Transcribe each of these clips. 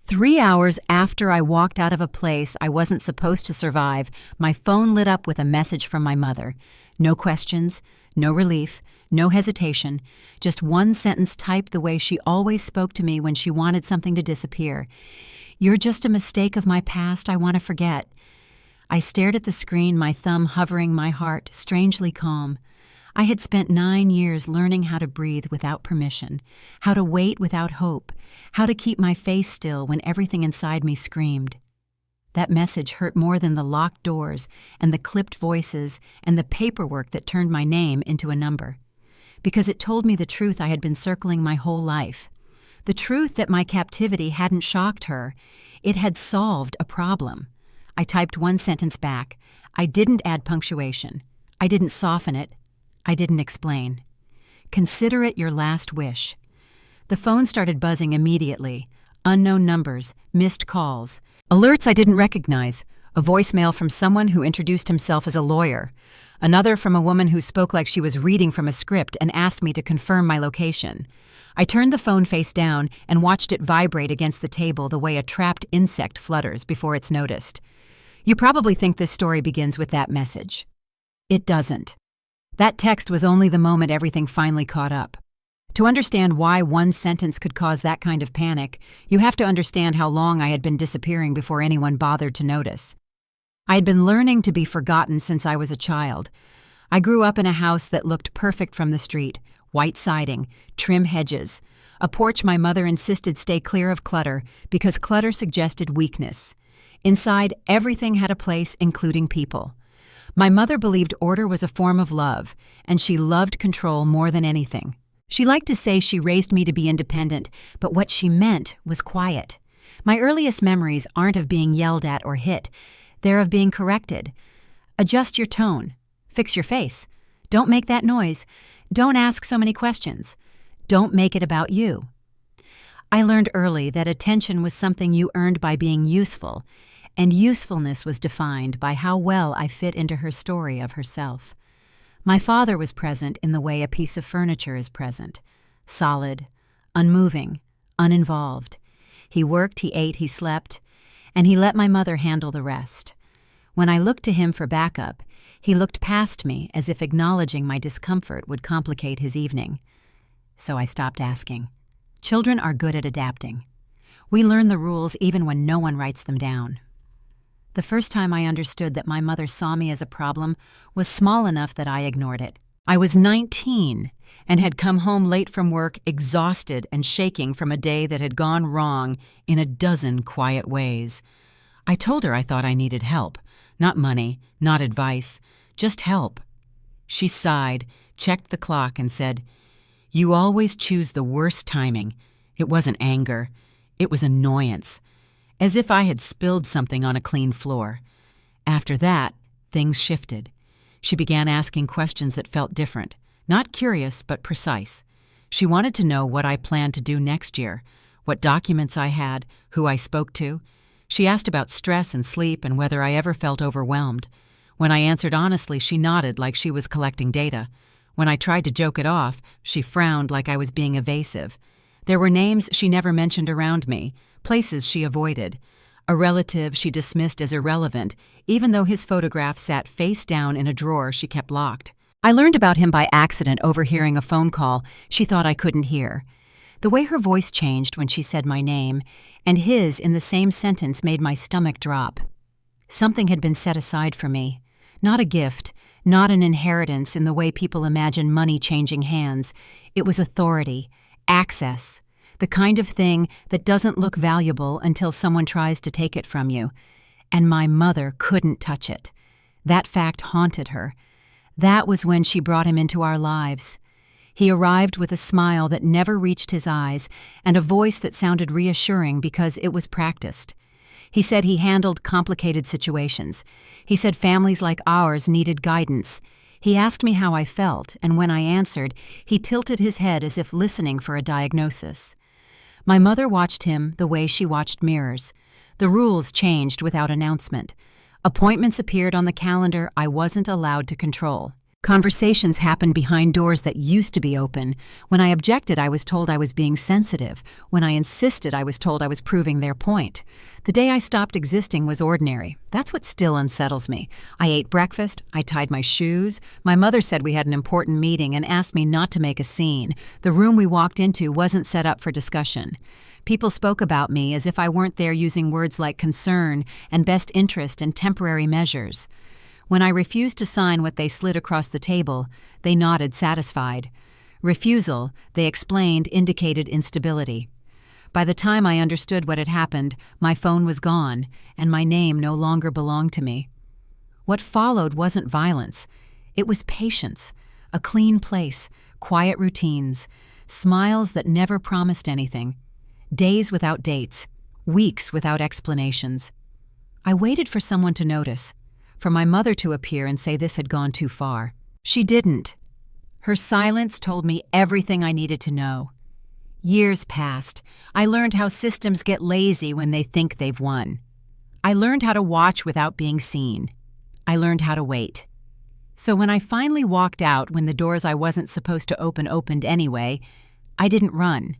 3 hours after I walked out of a place I wasn't supposed to survive, my phone lit up with a message from my mother. No questions, no relief, no hesitation, just one sentence typed the way she always spoke to me when she wanted something to disappear. "You're just a mistake of my past I want to forget." I stared at the screen, my thumb hovering my heart, strangely calm. I had spent 9 years learning how to breathe without permission, how to wait without hope, how to keep my face still when everything inside me screamed. That message hurt more than the locked doors and the clipped voices and the paperwork that turned my name into a number. Because it told me the truth I had been circling my whole life. The truth that my captivity hadn't shocked her. It had solved a problem. I typed one sentence back. I didn't add punctuation. I didn't soften it. I didn't explain. "Consider it your last wish." The phone started buzzing immediately. Unknown numbers, missed calls, alerts I didn't recognize, a voicemail from someone who introduced himself as a lawyer, another from a woman who spoke like she was reading from a script and asked me to confirm my location. I turned the phone face down and watched it vibrate against the table the way a trapped insect flutters before it's noticed. You probably think this story begins with that message. It doesn't. That text was only the moment everything finally caught up. To understand why one sentence could cause that kind of panic, you have to understand how long I had been disappearing before anyone bothered to notice. I had been learning to be forgotten since I was a child. I grew up in a house that looked perfect from the street, white siding, trim hedges, a porch my mother insisted stay clear of clutter because clutter suggested weakness. Inside, everything had a place, including people. My mother believed order was a form of love, and she loved control more than anything. She liked to say she raised me to be independent, but what she meant was quiet. My earliest memories aren't of being yelled at or hit. They're of being corrected. Adjust your tone. Fix your face. Don't make that noise. Don't ask so many questions. Don't make it about you. I learned early that attention was something you earned by being useful, and usefulness was defined by how well I fit into her story of herself. My father was present in the way a piece of furniture is present. Solid, unmoving, uninvolved. He worked, he ate, he slept, and he let my mother handle the rest. When I looked to him for backup, he looked past me as if acknowledging my discomfort would complicate his evening. So I stopped asking. Children are good at adapting. We learn the rules even when no one writes them down. The first time I understood that my mother saw me as a problem was small enough that I ignored it. I was 19 and had come home late from work, exhausted and shaking from a day that had gone wrong in a dozen quiet ways. I told her I thought I needed help. Not money, not advice, just help. She sighed, checked the clock, and said, "You always choose the worst timing." It wasn't anger. It was annoyance. As if I had spilled something on a clean floor. After that, things shifted. She began asking questions that felt different. Not curious, but precise. She wanted to know what I planned to do next year, what documents I had, who I spoke to. She asked about stress and sleep and whether I ever felt overwhelmed. When I answered honestly, she nodded like she was collecting data. When I tried to joke it off, she frowned like I was being evasive. There were names she never mentioned around me, places she avoided. A relative she dismissed as irrelevant, even though his photograph sat face down in a drawer she kept locked. I learned about him by accident overhearing a phone call she thought I couldn't hear. The way her voice changed when she said my name, and his in the same sentence made my stomach drop. Something had been set aside for me. Not a gift, not an inheritance in the way people imagine money changing hands. It was authority, access, the kind of thing that doesn't look valuable until someone tries to take it from you. And my mother couldn't touch it. That fact haunted her. That was when she brought him into our lives. He arrived with a smile that never reached his eyes and a voice that sounded reassuring because it was practiced. He said he handled complicated situations. He said families like ours needed guidance. He asked me how I felt, and when I answered, he tilted his head as if listening for a diagnosis. My mother watched him the way she watched mirrors. The rules changed without announcement. Appointments appeared on the calendar I wasn't allowed to control. Conversations happened behind doors that used to be open. When I objected, I was told I was being sensitive. When I insisted, I was told I was proving their point. The day I stopped existing was ordinary. That's what still unsettles me. I ate breakfast. I tied my shoes. My mother said we had an important meeting and asked me not to make a scene. The room we walked into wasn't set up for discussion. People spoke about me as if I weren't there, using words like concern and best interest and temporary measures. When I refused to sign what they slid across the table, they nodded satisfied. Refusal, they explained, indicated instability. By the time I understood what had happened, my phone was gone, and my name no longer belonged to me. What followed wasn't violence. It was patience, a clean place, quiet routines, smiles that never promised anything, days without dates, weeks without explanations. I waited for someone to notice, for my mother to appear and say this had gone too far. She didn't. Her silence told me everything I needed to know. Years passed. I learned how systems get lazy when they think they've won. I learned how to watch without being seen. I learned how to wait. So when I finally walked out when the doors I wasn't supposed to open opened anyway, I didn't run.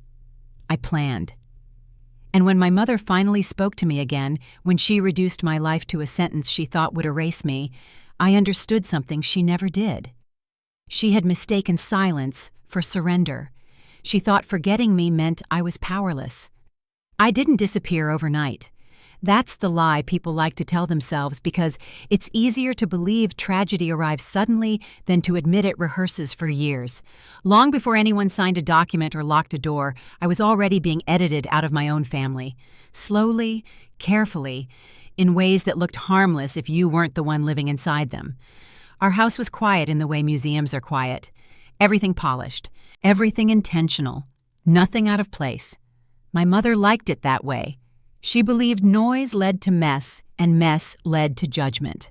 I planned. And when my mother finally spoke to me again, when she reduced my life to a sentence she thought would erase me, I understood something she never did. She had mistaken silence for surrender. She thought forgetting me meant I was powerless. I didn't disappear overnight. That's the lie people like to tell themselves, because it's easier to believe tragedy arrives suddenly than to admit it rehearses for years. Long before anyone signed a document or locked a door, I was already being edited out of my own family. Slowly, carefully, in ways that looked harmless if you weren't the one living inside them. Our house was quiet in the way museums are quiet. Everything polished, everything intentional, nothing out of place. My mother liked it that way. She believed noise led to mess, and mess led to judgment.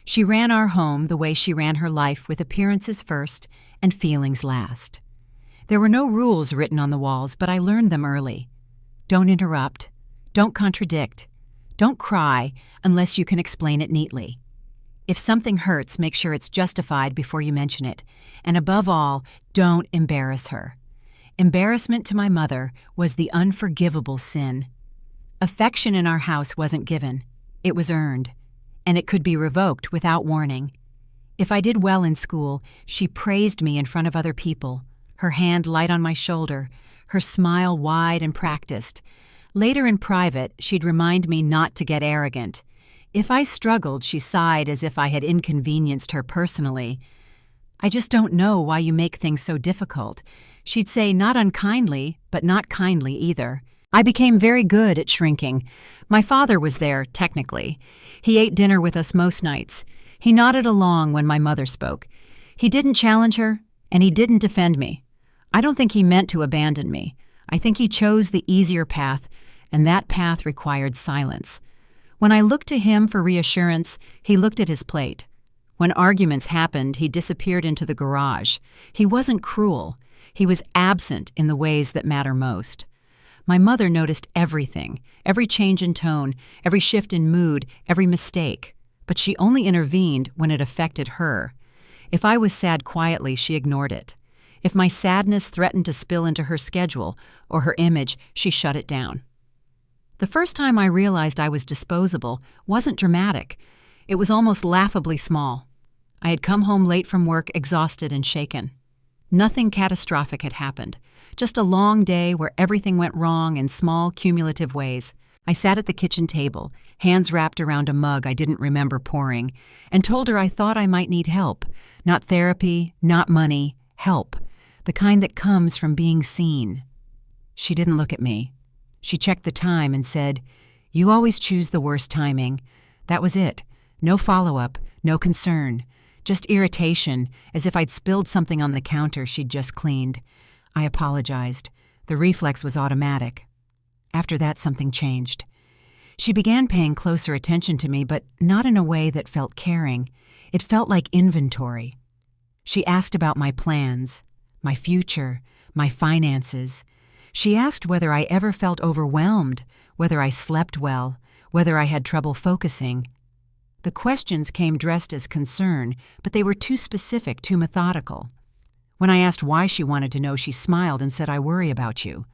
She ran our home the way she ran her life, with appearances first and feelings last. There were no rules written on the walls, but I learned them early. Don't interrupt. Don't contradict. Don't cry unless you can explain it neatly. If something hurts, make sure it's justified before you mention it. And above all, don't embarrass her. Embarrassment to my mother was the unforgivable sin. Affection in our house wasn't given. It was earned, and it could be revoked without warning. If I did well in school, she praised me in front of other people, her hand light on my shoulder, her smile wide and practiced. Later in private, she'd remind me not to get arrogant. If I struggled, she sighed as if I had inconvenienced her personally. "I just don't know why you make things so difficult." She'd say, not unkindly, but not kindly either. I became very good at shrinking. My father was there, technically. He ate dinner with us most nights. He nodded along when my mother spoke. He didn't challenge her, and he didn't defend me. I don't think he meant to abandon me. I think he chose the easier path, and that path required silence. When I looked to him for reassurance, he looked at his plate. When arguments happened, he disappeared into the garage. He wasn't cruel. He was absent in the ways that matter most. My mother noticed everything, every change in tone, every shift in mood, every mistake, but she only intervened when it affected her. If I was sad quietly, she ignored it. If my sadness threatened to spill into her schedule or her image, she shut it down. The first time I realized I was disposable wasn't dramatic. It was almost laughably small. I had come home late from work, exhausted and shaken. Nothing catastrophic had happened. Just a long day where everything went wrong in small, cumulative ways. I sat at the kitchen table, hands wrapped around a mug I didn't remember pouring, and told her I thought I might need help. Not therapy, not money, help. The kind that comes from being seen. She didn't look at me. She checked the time and said, "You always choose the worst timing." That was it. No follow-up, no concern. Just irritation, as if I'd spilled something on the counter she'd just cleaned. I apologized. The reflex was automatic. After that, something changed. She began paying closer attention to me, but not in a way that felt caring. It felt like inventory. She asked about my plans, my future, my finances. She asked whether I ever felt overwhelmed, whether I slept well, whether I had trouble focusing. The questions came dressed as concern, but they were too specific, too methodical. When I asked why she wanted to know, she smiled and said, "I worry about you."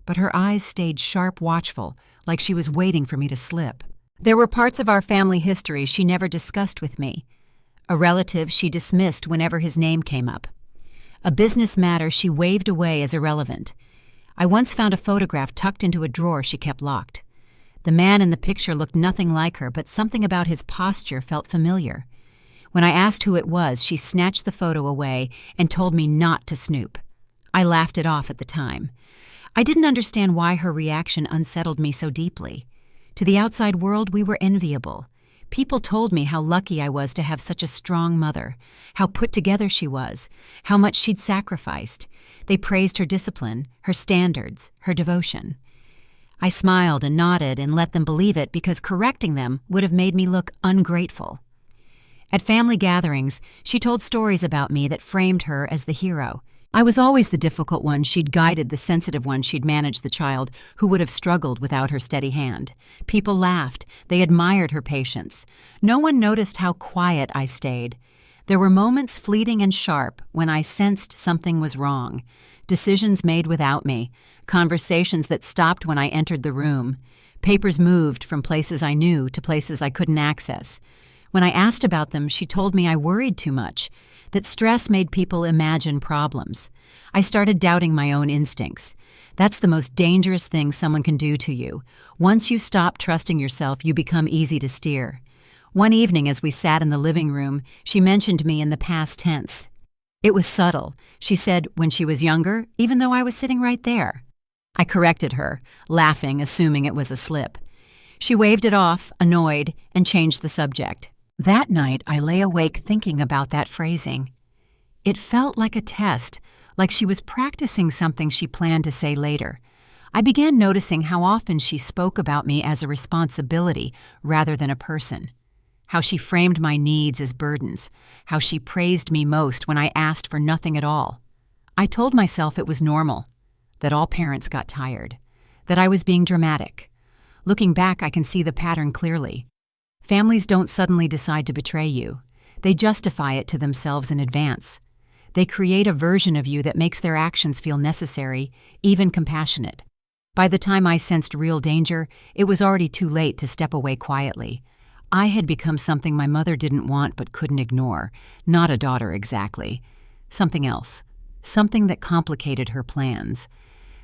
But her eyes stayed sharp, watchful, like she was waiting for me to slip. There were parts of our family history she never discussed with me. A relative she dismissed whenever his name came up. A business matter she waved away as irrelevant. I once found a photograph tucked into a drawer she kept locked. The man in the picture looked nothing like her, but something about his posture felt familiar. When I asked who it was, she snatched the photo away and told me not to snoop. I laughed it off at the time. I didn't understand why her reaction unsettled me so deeply. To the outside world, we were enviable. People told me how lucky I was to have such a strong mother, how put together she was, how much she'd sacrificed. They praised her discipline, her standards, her devotion. I smiled and nodded and let them believe it because correcting them would have made me look ungrateful. At family gatherings, she told stories about me that framed her as the hero. I was always the difficult one. She'd guided the sensitive one. She'd managed the child who would have struggled without her steady hand. People laughed. They admired her patience. No one noticed how quiet I stayed. There were moments, fleeting and sharp, when I sensed something was wrong. Decisions made without me. Conversations that stopped when I entered the room. Papers moved from places I knew to places I couldn't access. When I asked about them, she told me I worried too much, that stress made people imagine problems. I started doubting my own instincts. That's the most dangerous thing someone can do to you. Once you stop trusting yourself, you become easy to steer. One evening as we sat in the living room, she mentioned me in the past tense. It was subtle. She said, when she was younger, even though I was sitting right there. I corrected her, laughing, assuming it was a slip. She waved it off, annoyed, and changed the subject. That night, I lay awake thinking about that phrasing. It felt like a test, like she was practicing something she planned to say later. I began noticing how often she spoke about me as a responsibility rather than a person. How she framed my needs as burdens. How she praised me most when I asked for nothing at all. I told myself it was normal, that all parents got tired, that I was being dramatic. Looking back, I can see the pattern clearly. Families don't suddenly decide to betray you. They justify it to themselves in advance. They create a version of you that makes their actions feel necessary, even compassionate. By the time I sensed real danger, it was already too late to step away quietly. I had become something my mother didn't want but couldn't ignore. Not a daughter exactly. Something else. Something that complicated her plans.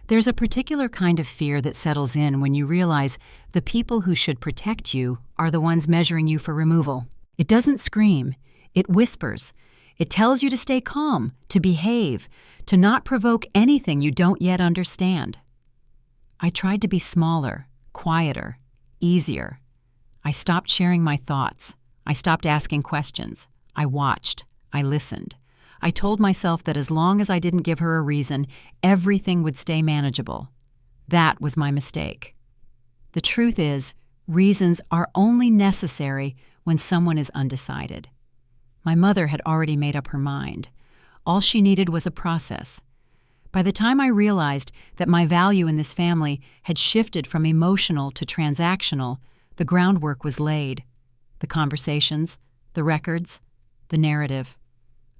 There's a particular kind of fear that settles in when you realize the people who should protect you are the ones measuring you for removal. It doesn't scream. It whispers. It tells you to stay calm, to behave, to not provoke anything you don't yet understand. I tried to be smaller, quieter, easier. I stopped sharing my thoughts. I stopped asking questions. I watched. I listened. I told myself that as long as I didn't give her a reason, everything would stay manageable. That was my mistake. The truth is, reasons are only necessary when someone is undecided. My mother had already made up her mind. All she needed was a process. By the time I realized that my value in this family had shifted from emotional to transactional, the groundwork was laid. The conversations, the records, the narrative.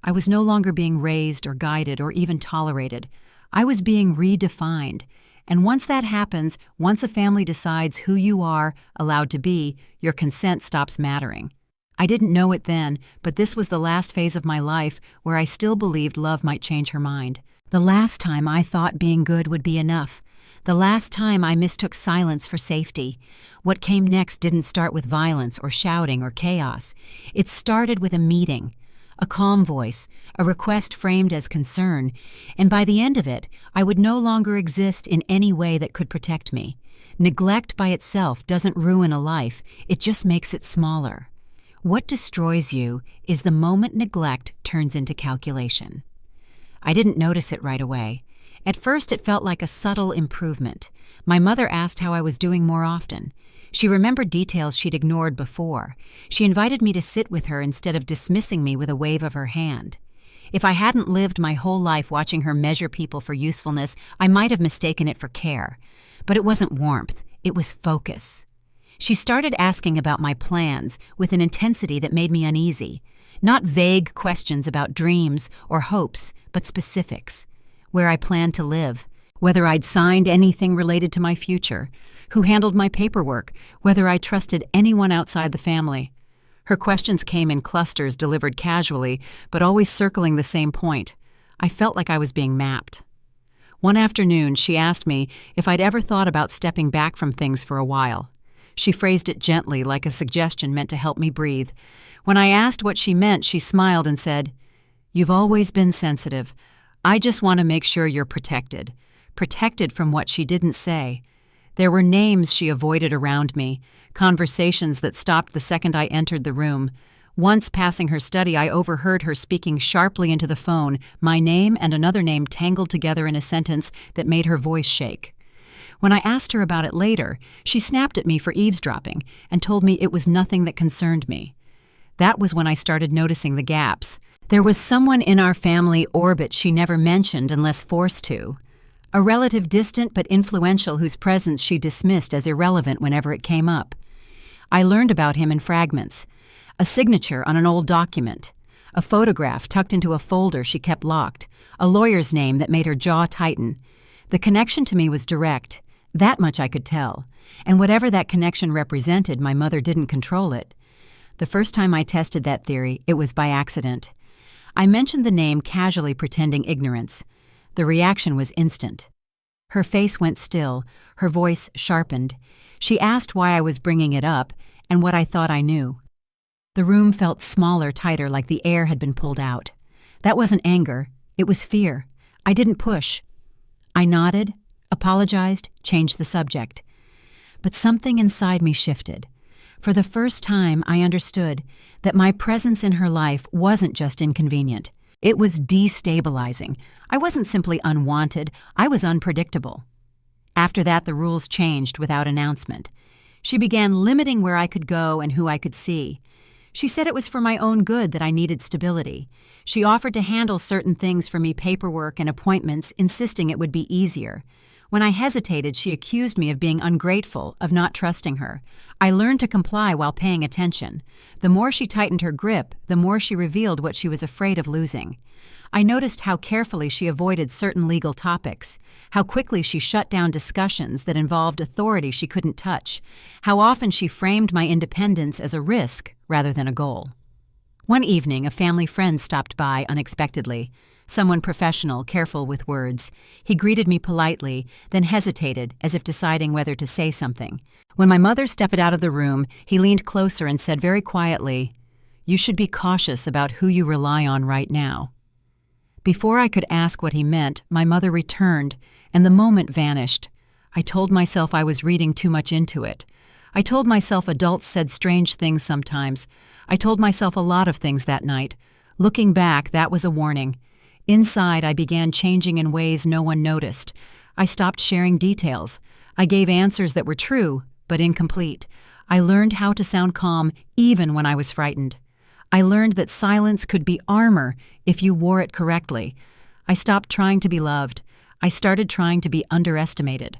I was no longer being raised or guided or even tolerated. I was being redefined. And once that happens, once a family decides who you are allowed to be, your consent stops mattering. I didn't know it then, but this was the last phase of my life where I still believed love might change her mind. The last time I thought being good would be enough. The last time I mistook silence for safety. What came next didn't start with violence or shouting or chaos. It started with a meeting. A calm voice, a request framed as concern, and by the end of it, I would no longer exist in any way that could protect me. Neglect by itself doesn't ruin a life, it just makes it smaller. What destroys you is the moment neglect turns into calculation. I didn't notice it right away. At first, it felt like a subtle improvement. My mother asked how I was doing more often. She remembered details she'd ignored before. She invited me to sit with her instead of dismissing me with a wave of her hand. If I hadn't lived my whole life watching her measure people for usefulness, I might have mistaken it for care. But it wasn't warmth, it was focus. She started asking about my plans with an intensity that made me uneasy. Not vague questions about dreams or hopes, but specifics. Where I planned to live, whether I'd signed anything related to my future, who handled my paperwork, whether I trusted anyone outside the family. Her questions came in clusters delivered casually, but always circling the same point. I felt like I was being mapped. One afternoon, she asked me if I'd ever thought about stepping back from things for a while. She phrased it gently, like a suggestion meant to help me breathe. When I asked what she meant, she smiled and said, "You've always been sensitive. I just want to make sure you're protected." Protected from what she didn't say. There were names she avoided around me, conversations that stopped the second I entered the room. Once passing her study, I overheard her speaking sharply into the phone, my name and another name tangled together in a sentence that made her voice shake. When I asked her about it later, she snapped at me for eavesdropping and told me it was nothing that concerned me. That was when I started noticing the gaps. There was someone in our family orbit she never mentioned unless forced to. A relative distant but influential whose presence she dismissed as irrelevant whenever it came up. I learned about him in fragments. A signature on an old document. A photograph tucked into a folder she kept locked. A lawyer's name that made her jaw tighten. The connection to me was direct. That much I could tell. And whatever that connection represented, my mother didn't control it. The first time I tested that theory, it was by accident. I mentioned the name casually pretending ignorance. The reaction was instant. Her face went still, her voice sharpened. She asked why I was bringing it up and what I thought I knew. The room felt smaller, tighter, like the air had been pulled out. That wasn't anger, it was fear. I didn't push. I nodded, apologized, changed the subject. But something inside me shifted. For the first time, I understood that my presence in her life wasn't just inconvenient. It was destabilizing. I wasn't simply unwanted, I was unpredictable. After that, the rules changed without announcement. She began limiting where I could go and who I could see. She said it was for my own good that I needed stability. She offered to handle certain things for me, paperwork and appointments, insisting it would be easier. When I hesitated, she accused me of being ungrateful, of not trusting her. I learned to comply while paying attention. The more she tightened her grip, the more she revealed what she was afraid of losing. I noticed how carefully she avoided certain legal topics, how quickly she shut down discussions that involved authority she couldn't touch, how often she framed my independence as a risk rather than a goal. One evening, a family friend stopped by unexpectedly. Someone professional, careful with words. He greeted me politely, then hesitated, as if deciding whether to say something. When my mother stepped out of the room, he leaned closer and said very quietly, "You should be cautious about who you rely on right now." Before I could ask what he meant, my mother returned, and the moment vanished. I told myself I was reading too much into it. I told myself adults said strange things sometimes. I told myself a lot of things that night. Looking back, that was a warning. Inside, I began changing in ways no one noticed. I stopped sharing details. I gave answers that were true, but incomplete. I learned how to sound calm even when I was frightened. I learned that silence could be armor if you wore it correctly. I stopped trying to be loved. I started trying to be underestimated.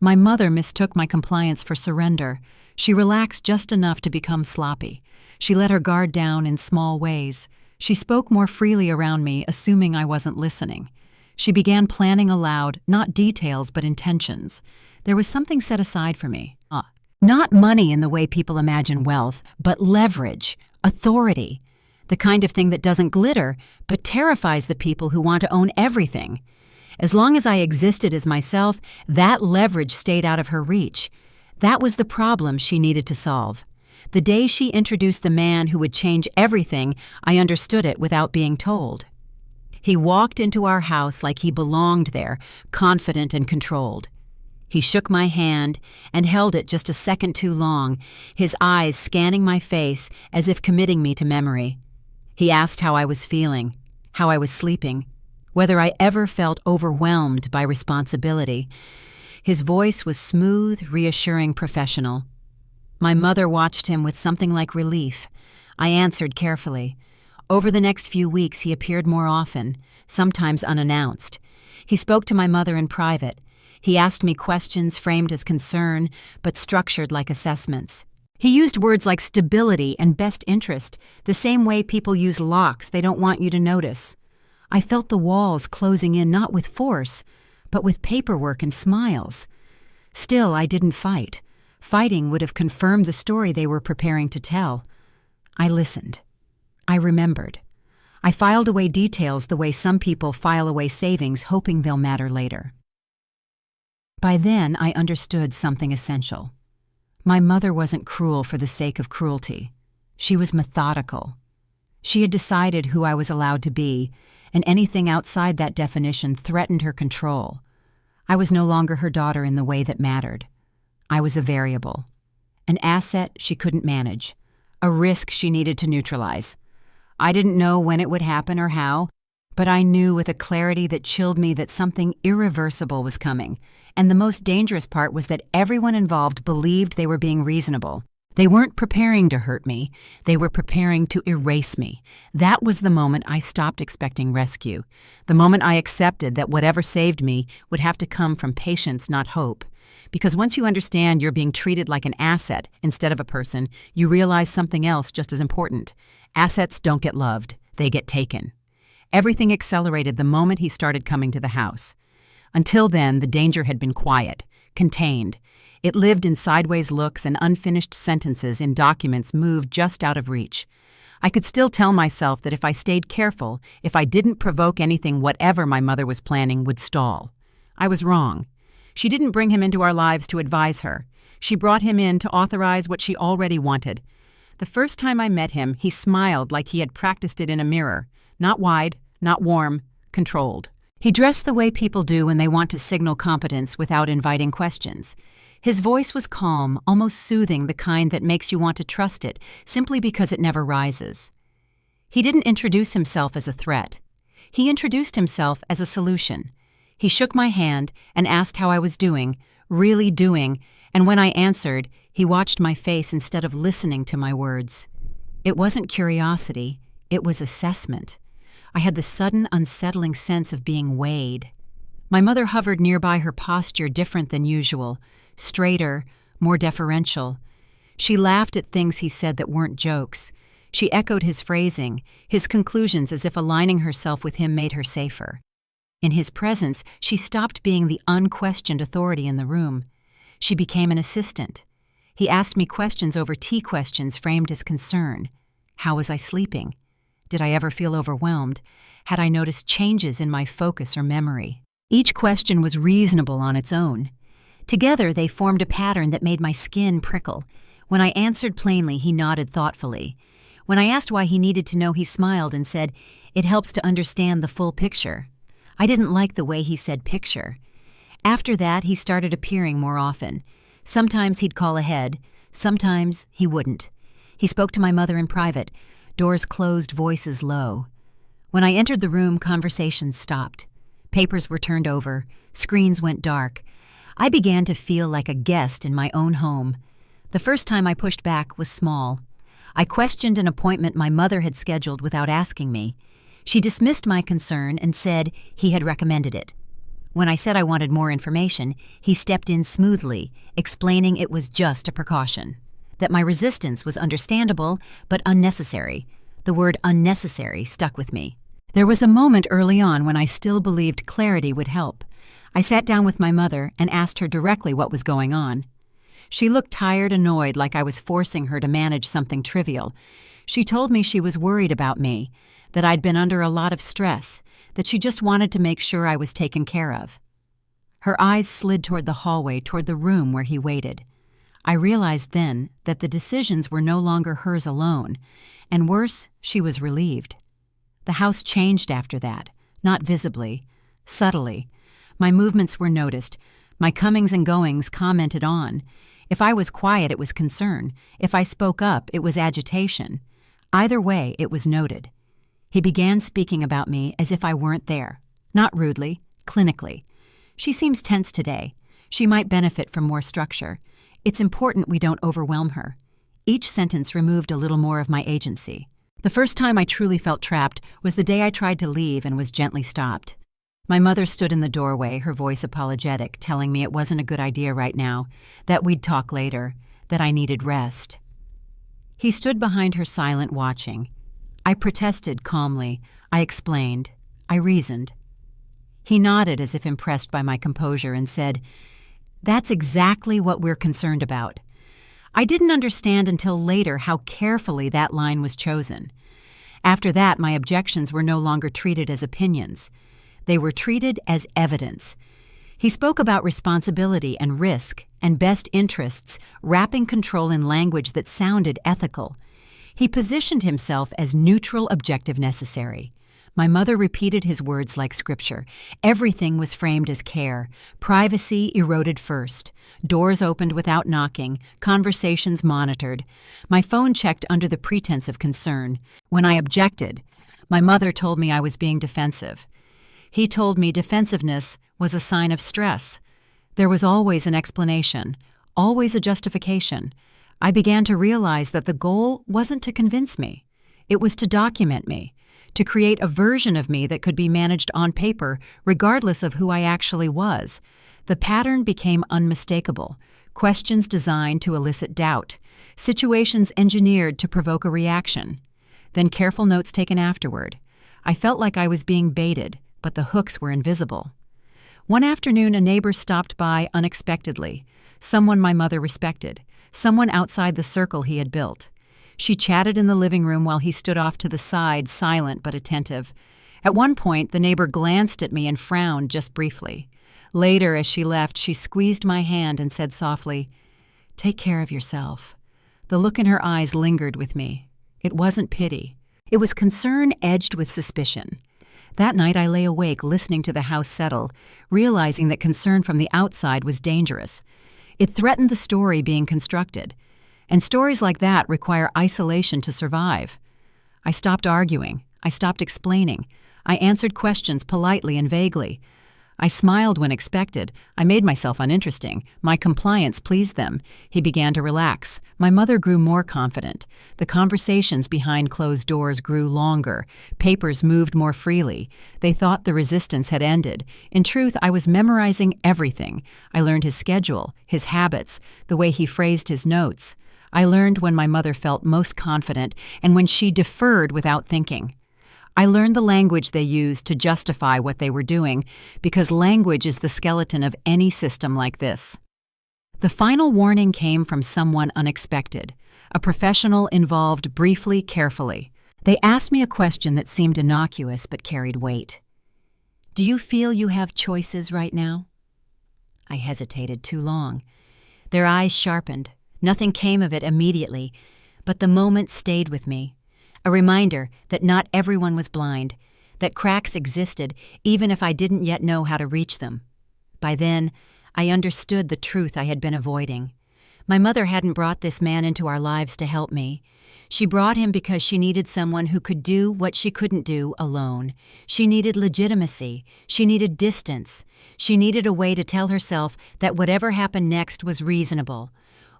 My mother mistook my compliance for surrender. She relaxed just enough to become sloppy. She let her guard down in small ways. She spoke more freely around me, assuming I wasn't listening. She began planning aloud, not details but intentions. There was something set aside for me. Not money in the way people imagine wealth, but leverage, authority. The kind of thing that doesn't glitter, but terrifies the people who want to own everything. As long as I existed as myself, that leverage stayed out of her reach. That was the problem she needed to solve. The day she introduced the man who would change everything, I understood it without being told. He walked into our house like he belonged there, confident and controlled. He shook my hand and held it just a second too long, his eyes scanning my face as if committing me to memory. He asked how I was feeling, how I was sleeping, whether I ever felt overwhelmed by responsibility. His voice was smooth, reassuring, professional. My mother watched him with something like relief. I answered carefully. Over the next few weeks, he appeared more often, sometimes unannounced. He spoke to my mother in private. He asked me questions framed as concern, but structured like assessments. He used words like stability and best interest, the same way people use locks they don't want you to notice. I felt the walls closing in not with force, but with paperwork and smiles. Still, I didn't fight. Fighting would have confirmed the story they were preparing to tell. I listened. I remembered. I filed away details the way some people file away savings hoping they'll matter later. By then, I understood something essential. My mother wasn't cruel for the sake of cruelty. She was methodical. She had decided who I was allowed to be, and anything outside that definition threatened her control. I was no longer her daughter in the way that mattered. I was a variable, an asset she couldn't manage, a risk she needed to neutralize. I didn't know when it would happen or how, but I knew with a clarity that chilled me that something irreversible was coming, and the most dangerous part was that everyone involved believed they were being reasonable. They weren't preparing to hurt me, they were preparing to erase me. That was the moment I stopped expecting rescue, the moment I accepted that whatever saved me would have to come from patience, not hope. Because once you understand you're being treated like an asset instead of a person, you realize something else just as important. Assets don't get loved, they get taken. Everything accelerated the moment he started coming to the house. Until then, the danger had been quiet, contained. It lived in sideways looks and unfinished sentences in documents moved just out of reach. I could still tell myself that if I stayed careful, if I didn't provoke anything, whatever my mother was planning would stall. I was wrong. She didn't bring him into our lives to advise her. She brought him in to authorize what she already wanted. The first time I met him, he smiled like he had practiced it in a mirror. Not wide, not warm, controlled. He dressed the way people do when they want to signal competence without inviting questions. His voice was calm, almost soothing, the kind that makes you want to trust it, simply because it never rises. He didn't introduce himself as a threat. He introduced himself as a solution. He shook my hand and asked how I was doing, really doing, and when I answered, he watched my face instead of listening to my words. It wasn't curiosity, it was assessment. I had the sudden, unsettling sense of being weighed. My mother hovered nearby, her posture different than usual, straighter, more deferential. She laughed at things he said that weren't jokes. She echoed his phrasing, his conclusions, as if aligning herself with him made her safer. In his presence, she stopped being the unquestioned authority in the room. She became an assistant. He asked me questions over tea, questions framed as concern. How was I sleeping? Did I ever feel overwhelmed? Had I noticed changes in my focus or memory? Each question was reasonable on its own. Together, they formed a pattern that made my skin prickle. When I answered plainly, he nodded thoughtfully. When I asked why he needed to know, he smiled and said, "It helps to understand the full picture." I didn't like the way he said picture. After that, he started appearing more often. Sometimes he'd call ahead, sometimes he wouldn't. He spoke to my mother in private, doors closed, voices low. When I entered the room, conversations stopped. Papers were turned over, screens went dark. I began to feel like a guest in my own home. The first time I pushed back was small. I questioned an appointment my mother had scheduled without asking me. She dismissed my concern and said he had recommended it. When I said I wanted more information, he stepped in smoothly, explaining it was just a precaution. That my resistance was understandable, but unnecessary. The word unnecessary stuck with me. There was a moment early on when I still believed clarity would help. I sat down with my mother and asked her directly what was going on. She looked tired, annoyed, like I was forcing her to manage something trivial. She told me she was worried about me, that I'd been under a lot of stress, that she just wanted to make sure I was taken care of. Her eyes slid toward the hallway, toward the room where he waited. I realized then that the decisions were no longer hers alone, and worse, she was relieved. The house changed after that, not visibly, subtly. My movements were noticed, my comings and goings commented on. If I was quiet, it was concern. If I spoke up, it was agitation. Either way, it was noted. He began speaking about me as if I weren't there, not rudely, clinically. She seems tense today. She might benefit from more structure. It's important we don't overwhelm her. Each sentence removed a little more of my agency. The first time I truly felt trapped was the day I tried to leave and was gently stopped. My mother stood in the doorway, her voice apologetic, telling me it wasn't a good idea right now, that we'd talk later, that I needed rest. He stood behind her silent, watching. I protested calmly. I explained. I reasoned. He nodded as if impressed by my composure and said, "That's exactly what we're concerned about." I didn't understand until later how carefully that line was chosen. After that, my objections were no longer treated as opinions. They were treated as evidence. He spoke about responsibility and risk and best interests, wrapping control in language that sounded ethical. He positioned himself as neutral objective necessary. My mother repeated his words like scripture. Everything was framed as care. Privacy eroded first. Doors opened without knocking. Conversations monitored. My phone checked under the pretense of concern. When I objected, my mother told me I was being defensive. He told me defensiveness was a sign of stress. There was always an explanation, always a justification. I began to realize that the goal wasn't to convince me. It was to document me, to create a version of me that could be managed on paper, regardless of who I actually was. The pattern became unmistakable. Questions designed to elicit doubt. Situations engineered to provoke a reaction. Then careful notes taken afterward. I felt like I was being baited, but the hooks were invisible. One afternoon, a neighbor stopped by unexpectedly. Someone my mother respected. Someone outside the circle he had built. She chatted in the living room while he stood off to the side, silent but attentive. At one point, the neighbor glanced at me and frowned just briefly. Later, as she left, she squeezed my hand and said softly, "Take care of yourself." The look in her eyes lingered with me. It wasn't pity. It was concern edged with suspicion. That night I lay awake listening to the house settle, realizing that concern from the outside was dangerous. It threatened the story being constructed. And stories like that require isolation to survive. I stopped arguing. I stopped explaining. I answered questions politely and vaguely. I smiled when expected. I made myself uninteresting. My compliance pleased them. He began to relax. My mother grew more confident. The conversations behind closed doors grew longer. Papers moved more freely. They thought the resistance had ended. In truth, I was memorizing everything. I learned his schedule, his habits, the way he phrased his notes. I learned when my mother felt most confident and when she deferred without thinking. I learned the language they used to justify what they were doing, because language is the skeleton of any system like this. The final warning came from someone unexpected, a professional involved briefly, carefully. They asked me a question that seemed innocuous but carried weight. "Do you feel you have choices right now?" I hesitated too long. Their eyes sharpened. Nothing came of it immediately, but the moment stayed with me. A reminder that not everyone was blind, that cracks existed even if I didn't yet know how to reach them. By then, I understood the truth I had been avoiding. My mother hadn't brought this man into our lives to help me. She brought him because she needed someone who could do what she couldn't do alone. She needed legitimacy. She needed distance. She needed a way to tell herself that whatever happened next was reasonable.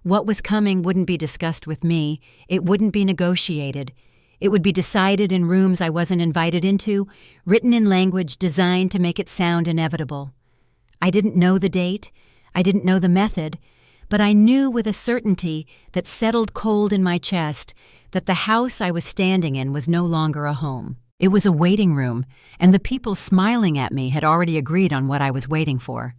What was coming wouldn't be discussed with me. It wouldn't be negotiated. It would be decided in rooms I wasn't invited into, written in language designed to make it sound inevitable. I didn't know the date. I didn't know the method. But I knew with a certainty that settled cold in my chest that the house I was standing in was no longer a home. It was a waiting room, and the people smiling at me had already agreed on what I was waiting for.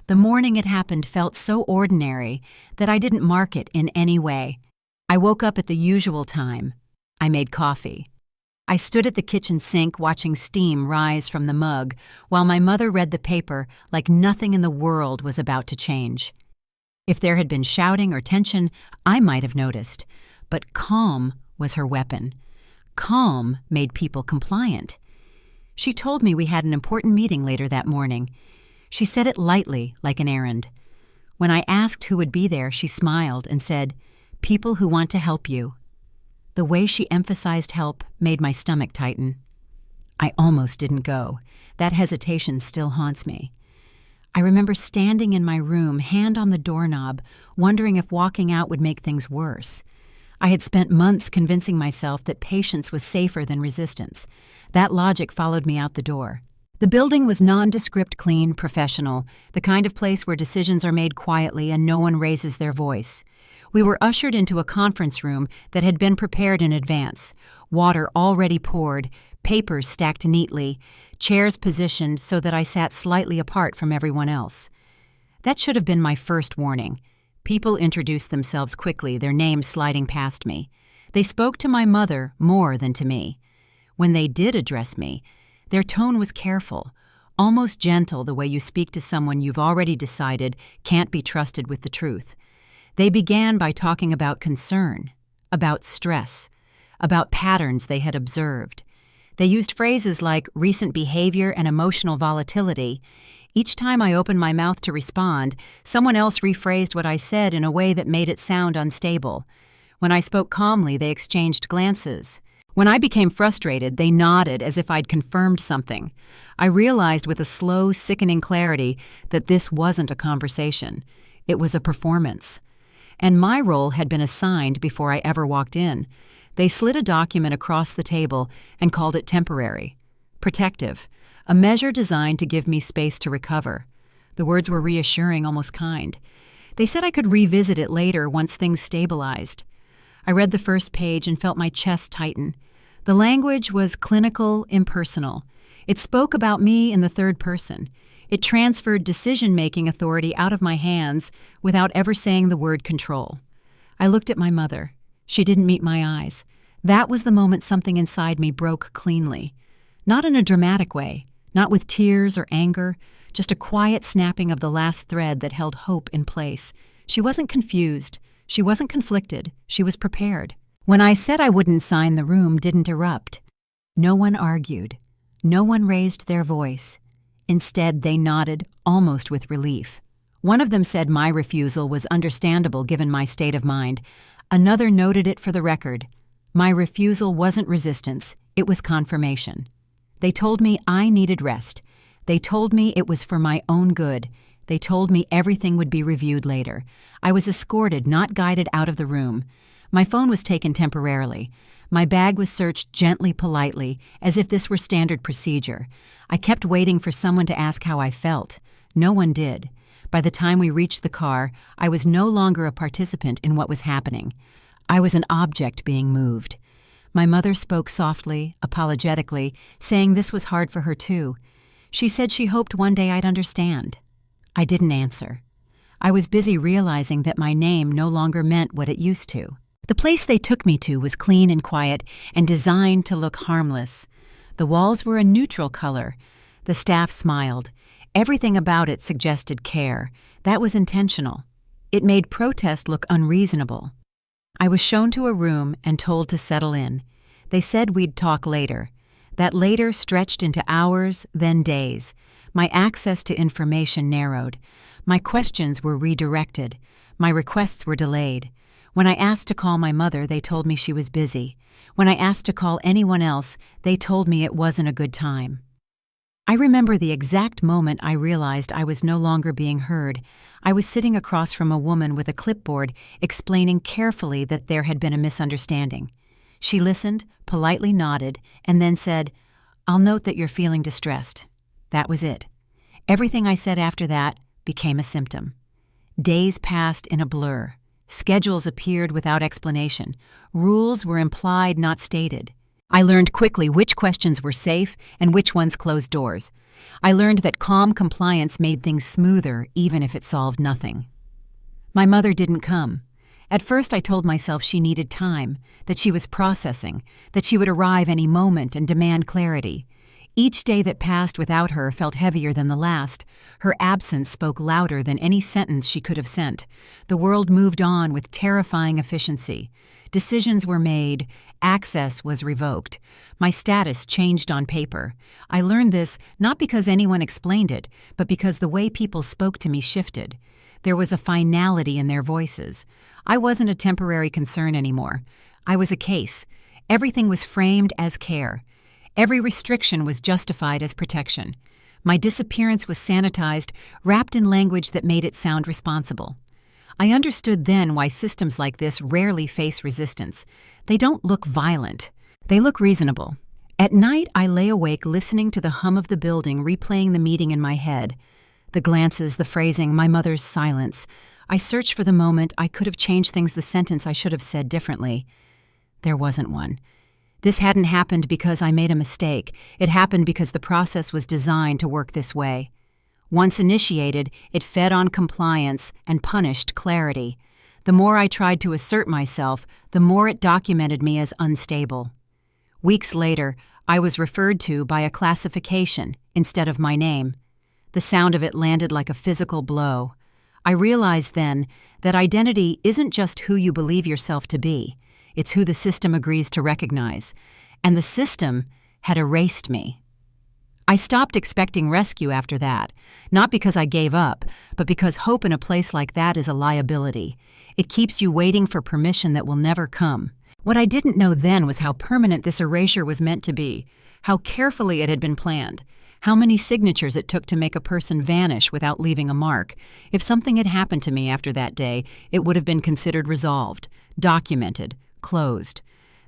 The morning it happened felt so ordinary that I didn't mark it in any way. I woke up at the usual time. I made coffee. I stood at the kitchen sink watching steam rise from the mug while my mother read the paper like nothing in the world was about to change. If there had been shouting or tension, I might have noticed, but calm was her weapon. Calm made people compliant. She told me we had an important meeting later that morning. She said it lightly, like an errand. When I asked who would be there, she smiled and said, "People who want to help you." The way she emphasized help made my stomach tighten. I almost didn't go. That hesitation still haunts me. I remember standing in my room, hand on the doorknob, wondering if walking out would make things worse. I had spent months convincing myself that patience was safer than resistance. That logic followed me out the door. The building was nondescript, clean, professional, the kind of place where decisions are made quietly and no one raises their voice. We were ushered into a conference room that had been prepared in advance, water already poured, papers stacked neatly, chairs positioned so that I sat slightly apart from everyone else. That should have been my first warning. People introduced themselves quickly, their names sliding past me. They spoke to my mother more than to me. When they did address me, their tone was careful, almost gentle, the way you speak to someone you've already decided can't be trusted with the truth. They began by talking about concern, about stress, about patterns they had observed. They used phrases like recent behavior and emotional volatility. Each time I opened my mouth to respond, someone else rephrased what I said in a way that made it sound unstable. When I spoke calmly, they exchanged glances. When I became frustrated, they nodded as if I'd confirmed something. I realized with a slow, sickening clarity that this wasn't a conversation. It was a performance. And my role had been assigned before I ever walked in. They slid a document across the table and called it temporary. Protective. A measure designed to give me space to recover. The words were reassuring, almost kind. They said I could revisit it later once things stabilized. I read the first page and felt my chest tighten. The language was clinical, impersonal. It spoke about me in the third person. It transferred decision-making authority out of my hands without ever saying the word control. I looked at my mother. She didn't meet my eyes. That was the moment something inside me broke cleanly. Not in a dramatic way, not with tears or anger, just a quiet snapping of the last thread that held hope in place. She wasn't confused. She wasn't conflicted. She was prepared. When I said I wouldn't sign, the room didn't erupt. No one argued. No one raised their voice. Instead, they nodded, almost with relief. One of them said my refusal was understandable given my state of mind. Another noted it for the record. My refusal wasn't resistance. It was confirmation. They told me I needed rest. They told me it was for my own good. They told me everything would be reviewed later. I was escorted, not guided, out of the room. My phone was taken temporarily. My bag was searched gently, politely, as if this were standard procedure. I kept waiting for someone to ask how I felt. No one did. By the time we reached the car, I was no longer a participant in what was happening. I was an object being moved. My mother spoke softly, apologetically, saying this was hard for her too. She said she hoped one day I'd understand. I didn't answer. I was busy realizing that my name no longer meant what it used to. The place they took me to was clean and quiet and designed to look harmless. The walls were a neutral color. The staff smiled. Everything about it suggested care. That was intentional. It made protest look unreasonable. I was shown to a room and told to settle in. They said we'd talk later. That later stretched into hours, then days. My access to information narrowed. My questions were redirected. My requests were delayed. When I asked to call my mother, they told me she was busy. When I asked to call anyone else, they told me it wasn't a good time. I remember the exact moment I realized I was no longer being heard. I was sitting across from a woman with a clipboard explaining carefully that there had been a misunderstanding. She listened, politely nodded, and then said, "I'll note that you're feeling distressed." That was it. Everything I said after that became a symptom. Days passed in a blur. Schedules appeared without explanation. Rules were implied, not stated. I learned quickly which questions were safe and which ones closed doors. I learned that calm compliance made things smoother, even if it solved nothing. My mother didn't come. At first I told myself she needed time, that she was processing, that she would arrive any moment and demand clarity. Each day that passed without her felt heavier than the last. Her absence spoke louder than any sentence she could have sent. The world moved on with terrifying efficiency. Decisions were made. Access was revoked. My status changed on paper. I learned this not because anyone explained it, but because the way people spoke to me shifted. There was a finality in their voices. I wasn't a temporary concern anymore. I was a case. Everything was framed as care. Every restriction was justified as protection. My disappearance was sanitized, wrapped in language that made it sound responsible. I understood then why systems like this rarely face resistance. They don't look violent. They look reasonable. At night, I lay awake listening to the hum of the building, replaying the meeting in my head. The glances, the phrasing, my mother's silence. I searched for the moment I could have changed things, the sentence I should have said differently. There wasn't one. This hadn't happened because I made a mistake. It happened because the process was designed to work this way. Once initiated, it fed on compliance and punished clarity. The more I tried to assert myself, the more it documented me as unstable. Weeks later, I was referred to by a classification instead of my name. The sound of it landed like a physical blow. I realized then that identity isn't just who you believe yourself to be. It's who the system agrees to recognize. And the system had erased me. I stopped expecting rescue after that, not because I gave up, but because hope in a place like that is a liability. It keeps you waiting for permission that will never come. What I didn't know then was how permanent this erasure was meant to be, how carefully it had been planned, how many signatures it took to make a person vanish without leaving a mark. If something had happened to me after that day, it would have been considered resolved, documented, closed.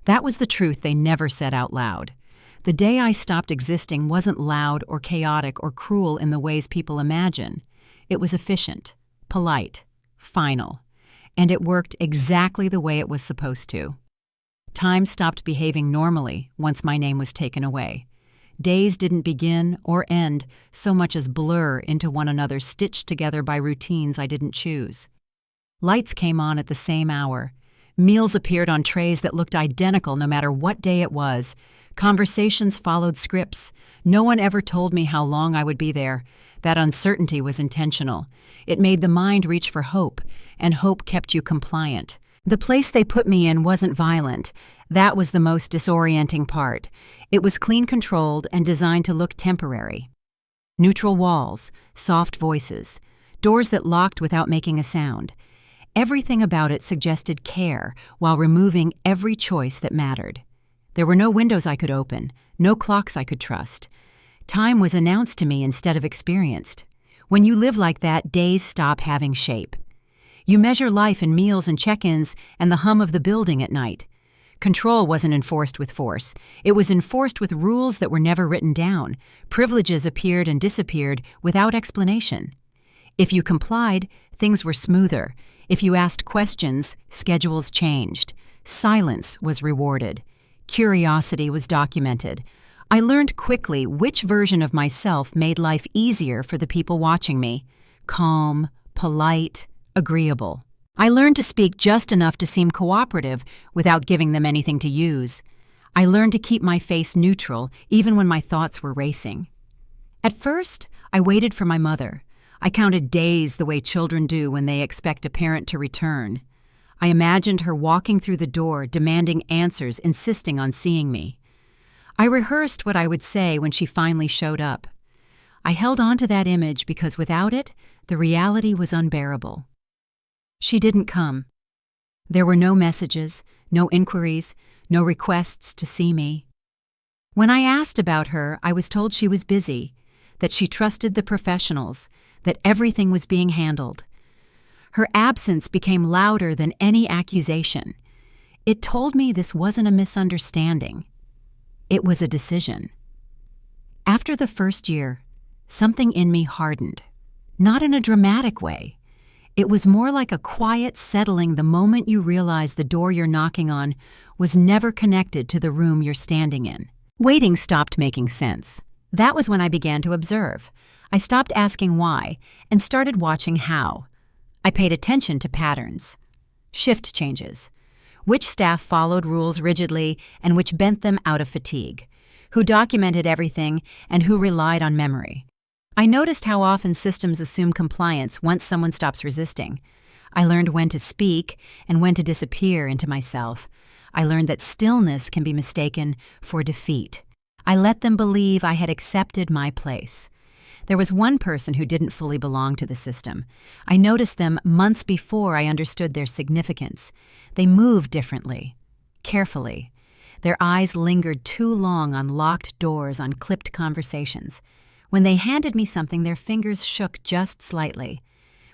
That was the truth they never said out loud. The day I stopped existing wasn't loud or chaotic or cruel in the ways people imagine. It was efficient, polite, final, and it worked exactly the way it was supposed to. Time stopped behaving normally once my name was taken away. Days didn't begin or end so much as blur into one another, stitched together by routines I didn't choose. Lights came on at the same hour. Meals appeared on trays that looked identical no matter what day it was. Conversations followed scripts. No one ever told me how long I would be there. That uncertainty was intentional. It made the mind reach for hope, and hope kept you compliant. The place they put me in wasn't violent. That was the most disorienting part. It was clean controlled and designed to look temporary. Neutral walls, soft voices, doors that locked without making a sound. Everything about it suggested care while removing every choice that mattered. There were no windows I could open, no clocks I could trust. Time was announced to me instead of experienced. When you live like that, days stop having shape. You measure life in meals and check-ins and the hum of the building at night. Control wasn't enforced with force. It was enforced with rules that were never written down. Privileges appeared and disappeared without explanation. If you complied, things were smoother. If you asked questions, schedules changed. Silence was rewarded. Curiosity was documented. I learned quickly which version of myself made life easier for the people watching me. Calm, polite, agreeable. I learned to speak just enough to seem cooperative without giving them anything to use. I learned to keep my face neutral even when my thoughts were racing. At first, I waited for my mother. I counted days the way children do when they expect a parent to return. I imagined her walking through the door, demanding answers, insisting on seeing me. I rehearsed what I would say when she finally showed up. I held on to that image because without it, the reality was unbearable. She didn't come. There were no messages, no inquiries, no requests to see me. When I asked about her, I was told she was busy, that she trusted the professionals, that everything was being handled. Her absence became louder than any accusation. It told me this wasn't a misunderstanding. It was a decision. After the first year, something in me hardened, not in a dramatic way. It was more like a quiet settling the moment you realize the door you're knocking on was never connected to the room you're standing in. Waiting stopped making sense. That was when I began to observe. I stopped asking why and started watching how. I paid attention to patterns, shift changes, which staff followed rules rigidly and which bent them out of fatigue, who documented everything and who relied on memory. I noticed how often systems assume compliance once someone stops resisting. I learned when to speak and when to disappear into myself. I learned that stillness can be mistaken for defeat. I let them believe I had accepted my place. There was one person who didn't fully belong to the system. I noticed them months before I understood their significance. They moved differently, carefully. Their eyes lingered too long on locked doors, on clipped conversations. When they handed me something, their fingers shook just slightly.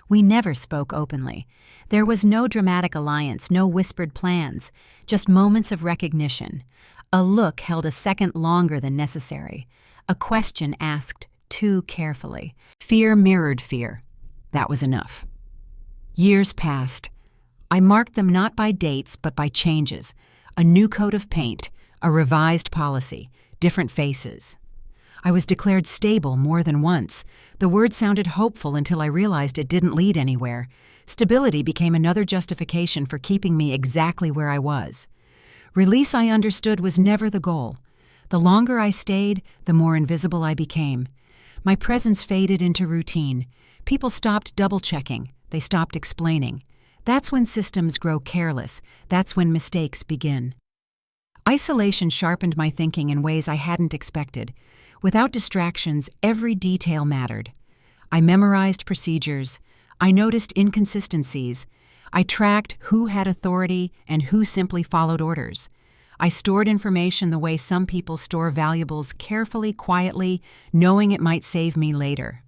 We never spoke openly. There was no dramatic alliance, no whispered plans, just moments of recognition. A look held a second longer than necessary. A question asked too carefully. Fear mirrored fear. That was enough. Years passed. I marked them not by dates but by changes. A new coat of paint, a revised policy, different faces. I was declared stable more than once. The word sounded hopeful until I realized it didn't lead anywhere. Stability became another justification for keeping me exactly where I was. Release, I understood, was never the goal. The longer I stayed, the more invisible I became. My presence faded into routine. People stopped double-checking. They stopped explaining. That's when systems grow careless. That's when mistakes begin. Isolation sharpened my thinking in ways I hadn't expected. Without distractions, every detail mattered. I memorized procedures. I noticed inconsistencies. I tracked who had authority and who simply followed orders. I stored information the way some people store valuables, carefully, quietly, knowing it might save me later.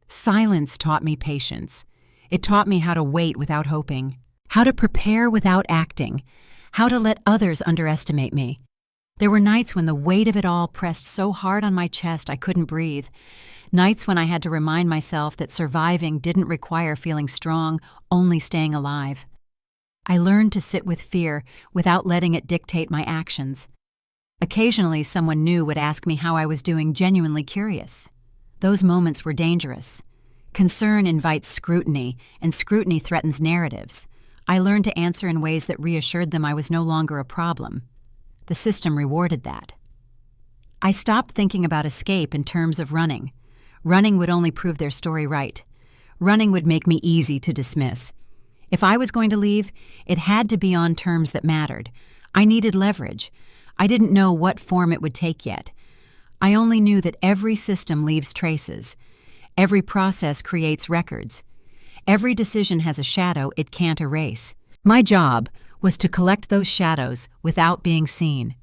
Silence taught me patience. It taught me how to wait without hoping, how to prepare without acting, how to let others underestimate me. There were nights when the weight of it all pressed so hard on my chest I couldn't breathe. Nights when I had to remind myself that surviving didn't require feeling strong, only staying alive. I learned to sit with fear without letting it dictate my actions. Occasionally, someone new would ask me how I was doing, genuinely curious. Those moments were dangerous. Concern invites scrutiny, and scrutiny threatens narratives. I learned to answer in ways that reassured them I was no longer a problem. The system rewarded that. I stopped thinking about escape in terms of running. Running would only prove their story right. Running would make me easy to dismiss. If I was going to leave, it had to be on terms that mattered. I needed leverage. I didn't know what form it would take yet. I only knew that every system leaves traces. Every process creates records. Every decision has a shadow it can't erase. My job was to collect those shadows without being seen.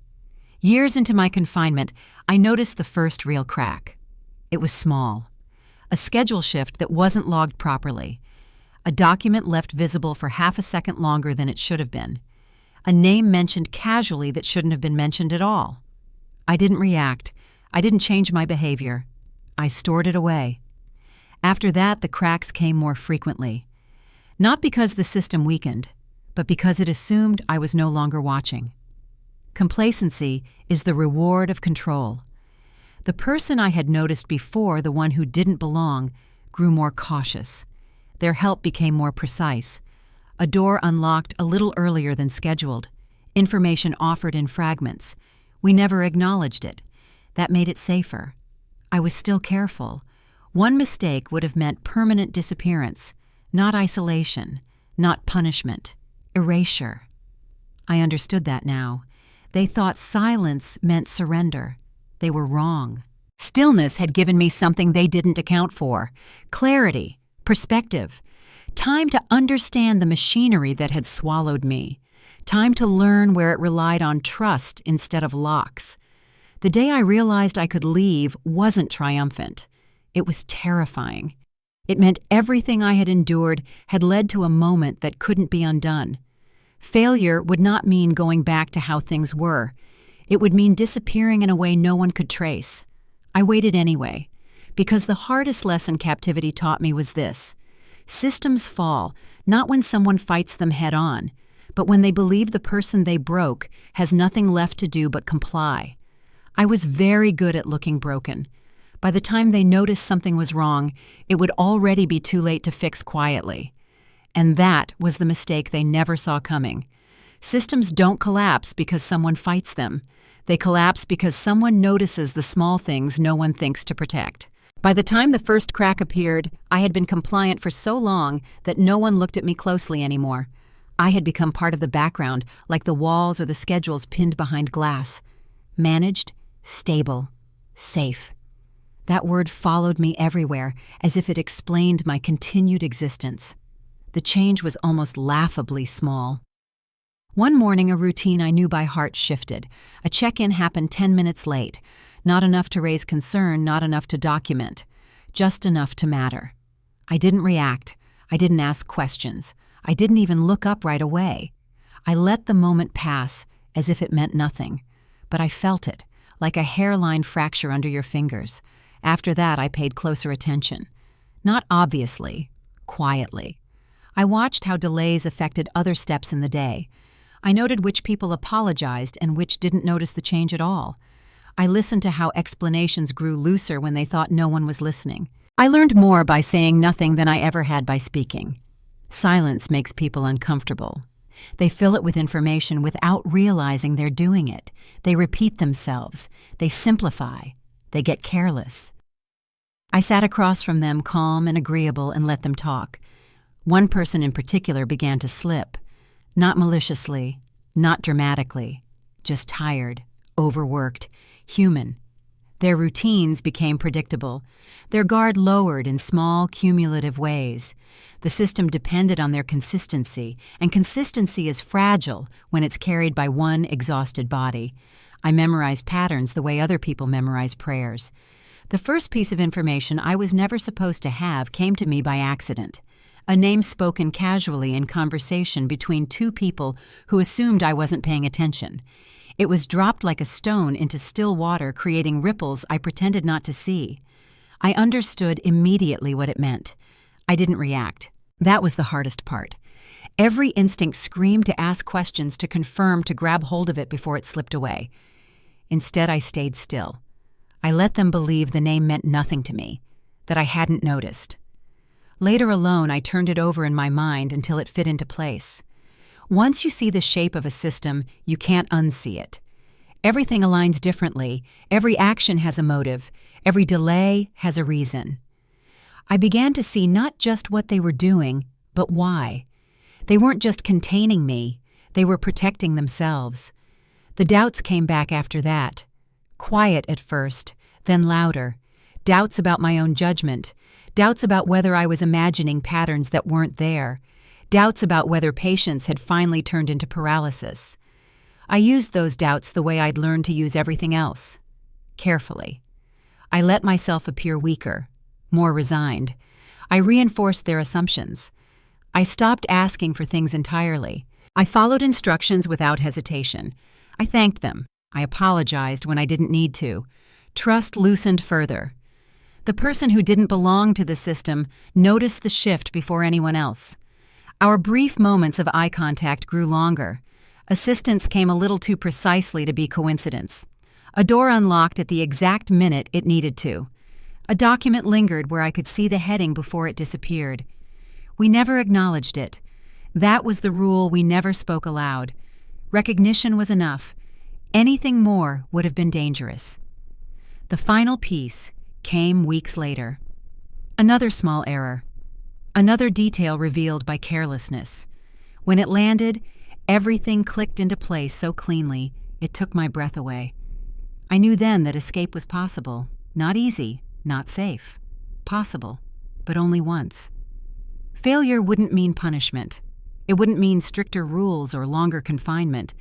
Years into my confinement, I noticed the first real crack. It was small. A schedule shift that wasn't logged properly. A document left visible for half a second longer than it should have been. A name mentioned casually that shouldn't have been mentioned at all. I didn't react. I didn't change my behavior. I stored it away. After that, the cracks came more frequently. Not because the system weakened, but because it assumed I was no longer watching. Complacency is the reward of control. The person I had noticed before, the one who didn't belong, grew more cautious. Their help became more precise. A door unlocked a little earlier than scheduled. Information offered in fragments. We never acknowledged it. That made it safer. I was still careful. One mistake would have meant permanent disappearance, not isolation, not punishment, erasure. I understood that now. They thought silence meant surrender. They were wrong. Stillness had given me something they didn't account for: clarity, perspective, time to understand the machinery that had swallowed me, time to learn where it relied on trust instead of locks. The day I realized I could leave wasn't triumphant. It was terrifying. It meant everything I had endured had led to a moment that couldn't be undone. Failure would not mean going back to how things were. It would mean disappearing in a way no one could trace. I waited anyway, because the hardest lesson captivity taught me was this: systems fall, not when someone fights them head-on, but when they believe the person they broke has nothing left to do but comply. I was very good at looking broken. By the time they noticed something was wrong, it would already be too late to fix quietly. And that was the mistake they never saw coming. Systems don't collapse because someone fights them. They collapse because someone notices the small things no one thinks to protect. By the time the first crack appeared, I had been compliant for so long that no one looked at me closely anymore. I had become part of the background, like the walls or the schedules pinned behind glass. Managed, stable, safe. That word followed me everywhere, as if it explained my continued existence. The change was almost laughably small. One morning, a routine I knew by heart shifted. A check-in happened 10 minutes late. Not enough to raise concern, not enough to document. Just enough to matter. I didn't react. I didn't ask questions. I didn't even look up right away. I let the moment pass as if it meant nothing. but I felt it, like a hairline fracture under your fingers. After that, I paid closer attention. Not obviously, quietly. I watched how delays affected other steps in the day. I noted which people apologized and which didn't notice the change at all. I listened to how explanations grew looser when they thought no one was listening. I learned more by saying nothing than I ever had by speaking. Silence makes people uncomfortable. They fill it with information without realizing they're doing it. They repeat themselves. They simplify. They get careless. I sat across from them, calm and agreeable, and let them talk. One person in particular began to slip. Not maliciously, not dramatically, just tired, overworked, human. Their routines became predictable. Their guard lowered in small, cumulative ways. The system depended on their consistency, and consistency is fragile when it's carried by one exhausted body. I memorized patterns the way other people memorize prayers. The first piece of information I was never supposed to have came to me by accident. A name spoken casually in conversation between two people who assumed I wasn't paying attention. It was dropped like a stone into still water, creating ripples I pretended not to see. I understood immediately what it meant. I didn't react. That was the hardest part. Every instinct screamed to ask questions, to confirm, to grab hold of it before it slipped away. Instead, I stayed still. I let them believe the name meant nothing to me, that I hadn't noticed. Later alone, I turned it over in my mind until it fit into place. Once you see the shape of a system, you can't unsee it. Everything aligns differently. Every action has a motive. Every delay has a reason. I began to see not just what they were doing, but why. They weren't just containing me. They were protecting themselves. The doubts came back after that. Quiet at first, then louder. Doubts about my own judgment. Doubts about whether I was imagining patterns that weren't there. Doubts about whether patience had finally turned into paralysis. I used those doubts the way I'd learned to use everything else. Carefully. I let myself appear weaker, more resigned. I reinforced their assumptions. I stopped asking for things entirely. I followed instructions without hesitation. I thanked them. I apologized when I didn't need to. Trust loosened further. The person who didn't belong to the system noticed the shift before anyone else. Our brief moments of eye contact grew longer. Assistance came a little too precisely to be coincidence. A door unlocked at the exact minute it needed to. A document lingered where I could see the heading before it disappeared. We never acknowledged it. That was the rule we never spoke aloud. Recognition was enough. Anything more would have been dangerous. The final piece came weeks later. Another small error. Another detail revealed by carelessness. When it landed, everything clicked into place so cleanly, it took my breath away. I knew then that escape was possible. Not easy, not safe. Possible, but only once. Failure wouldn't mean punishment. It wouldn't mean stricter rules or longer confinement.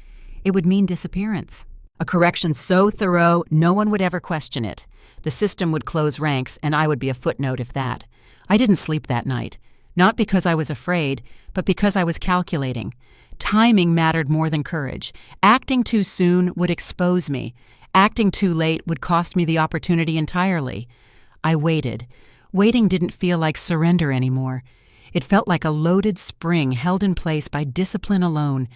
It would mean disappearance. A correction so thorough, no one would ever question it. The system would close ranks, and I would be a footnote if that. I didn't sleep that night. Not because I was afraid, but because I was calculating. Timing mattered more than courage. Acting too soon would expose me. Acting too late would cost me the opportunity entirely. I waited. Waiting didn't feel like surrender anymore. It felt like a loaded spring held in place by discipline alone.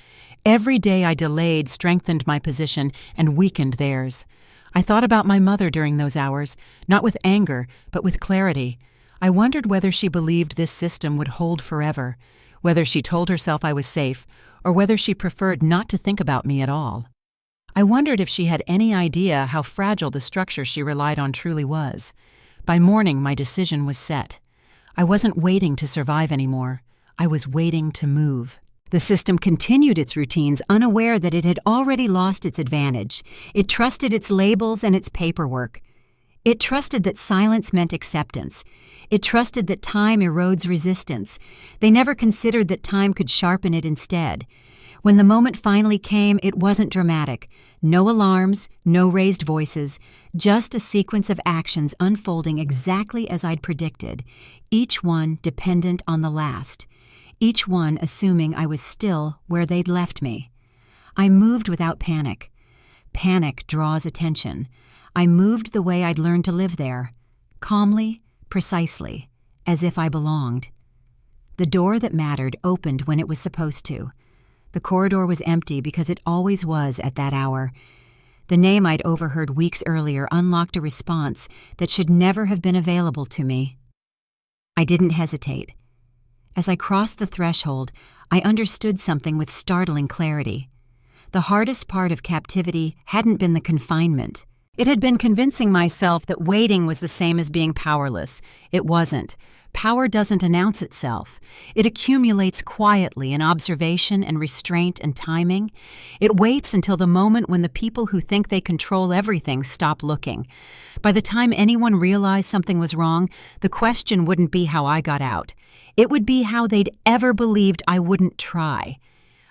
Every day I delayed strengthened my position and weakened theirs. I thought about my mother during those hours, not with anger, but with clarity. I wondered whether she believed this system would hold forever, whether she told herself I was safe, or whether she preferred not to think about me at all. I wondered if she had any idea how fragile the structure she relied on truly was. By morning, my decision was set. I wasn't waiting to survive anymore. I was waiting to move. The system continued its routines, unaware that it had already lost its advantage. It trusted its labels and its paperwork. It trusted that silence meant acceptance. It trusted that time erodes resistance. They never considered that time could sharpen it instead. When the moment finally came, it wasn't dramatic. No alarms, no raised voices, just a sequence of actions unfolding exactly as I'd predicted, each one dependent on the last, each one assuming I was still where they'd left me. I moved without panic. Panic draws attention. I moved the way I'd learned to live there, calmly, precisely, as if I belonged. The door that mattered opened when it was supposed to. The corridor was empty because it always was at that hour. The name I'd overheard weeks earlier unlocked a response that should never have been available to me. I didn't hesitate. As I crossed the threshold, I understood something with startling clarity. The hardest part of captivity hadn't been the confinement. It had been convincing myself that waiting was the same as being powerless. It wasn't. Power doesn't announce itself. It accumulates quietly in observation and restraint and timing. It waits until the moment when the people who think they control everything stop looking. By the time anyone realized something was wrong, the question wouldn't be how I got out. It would be how they'd ever believed I wouldn't try.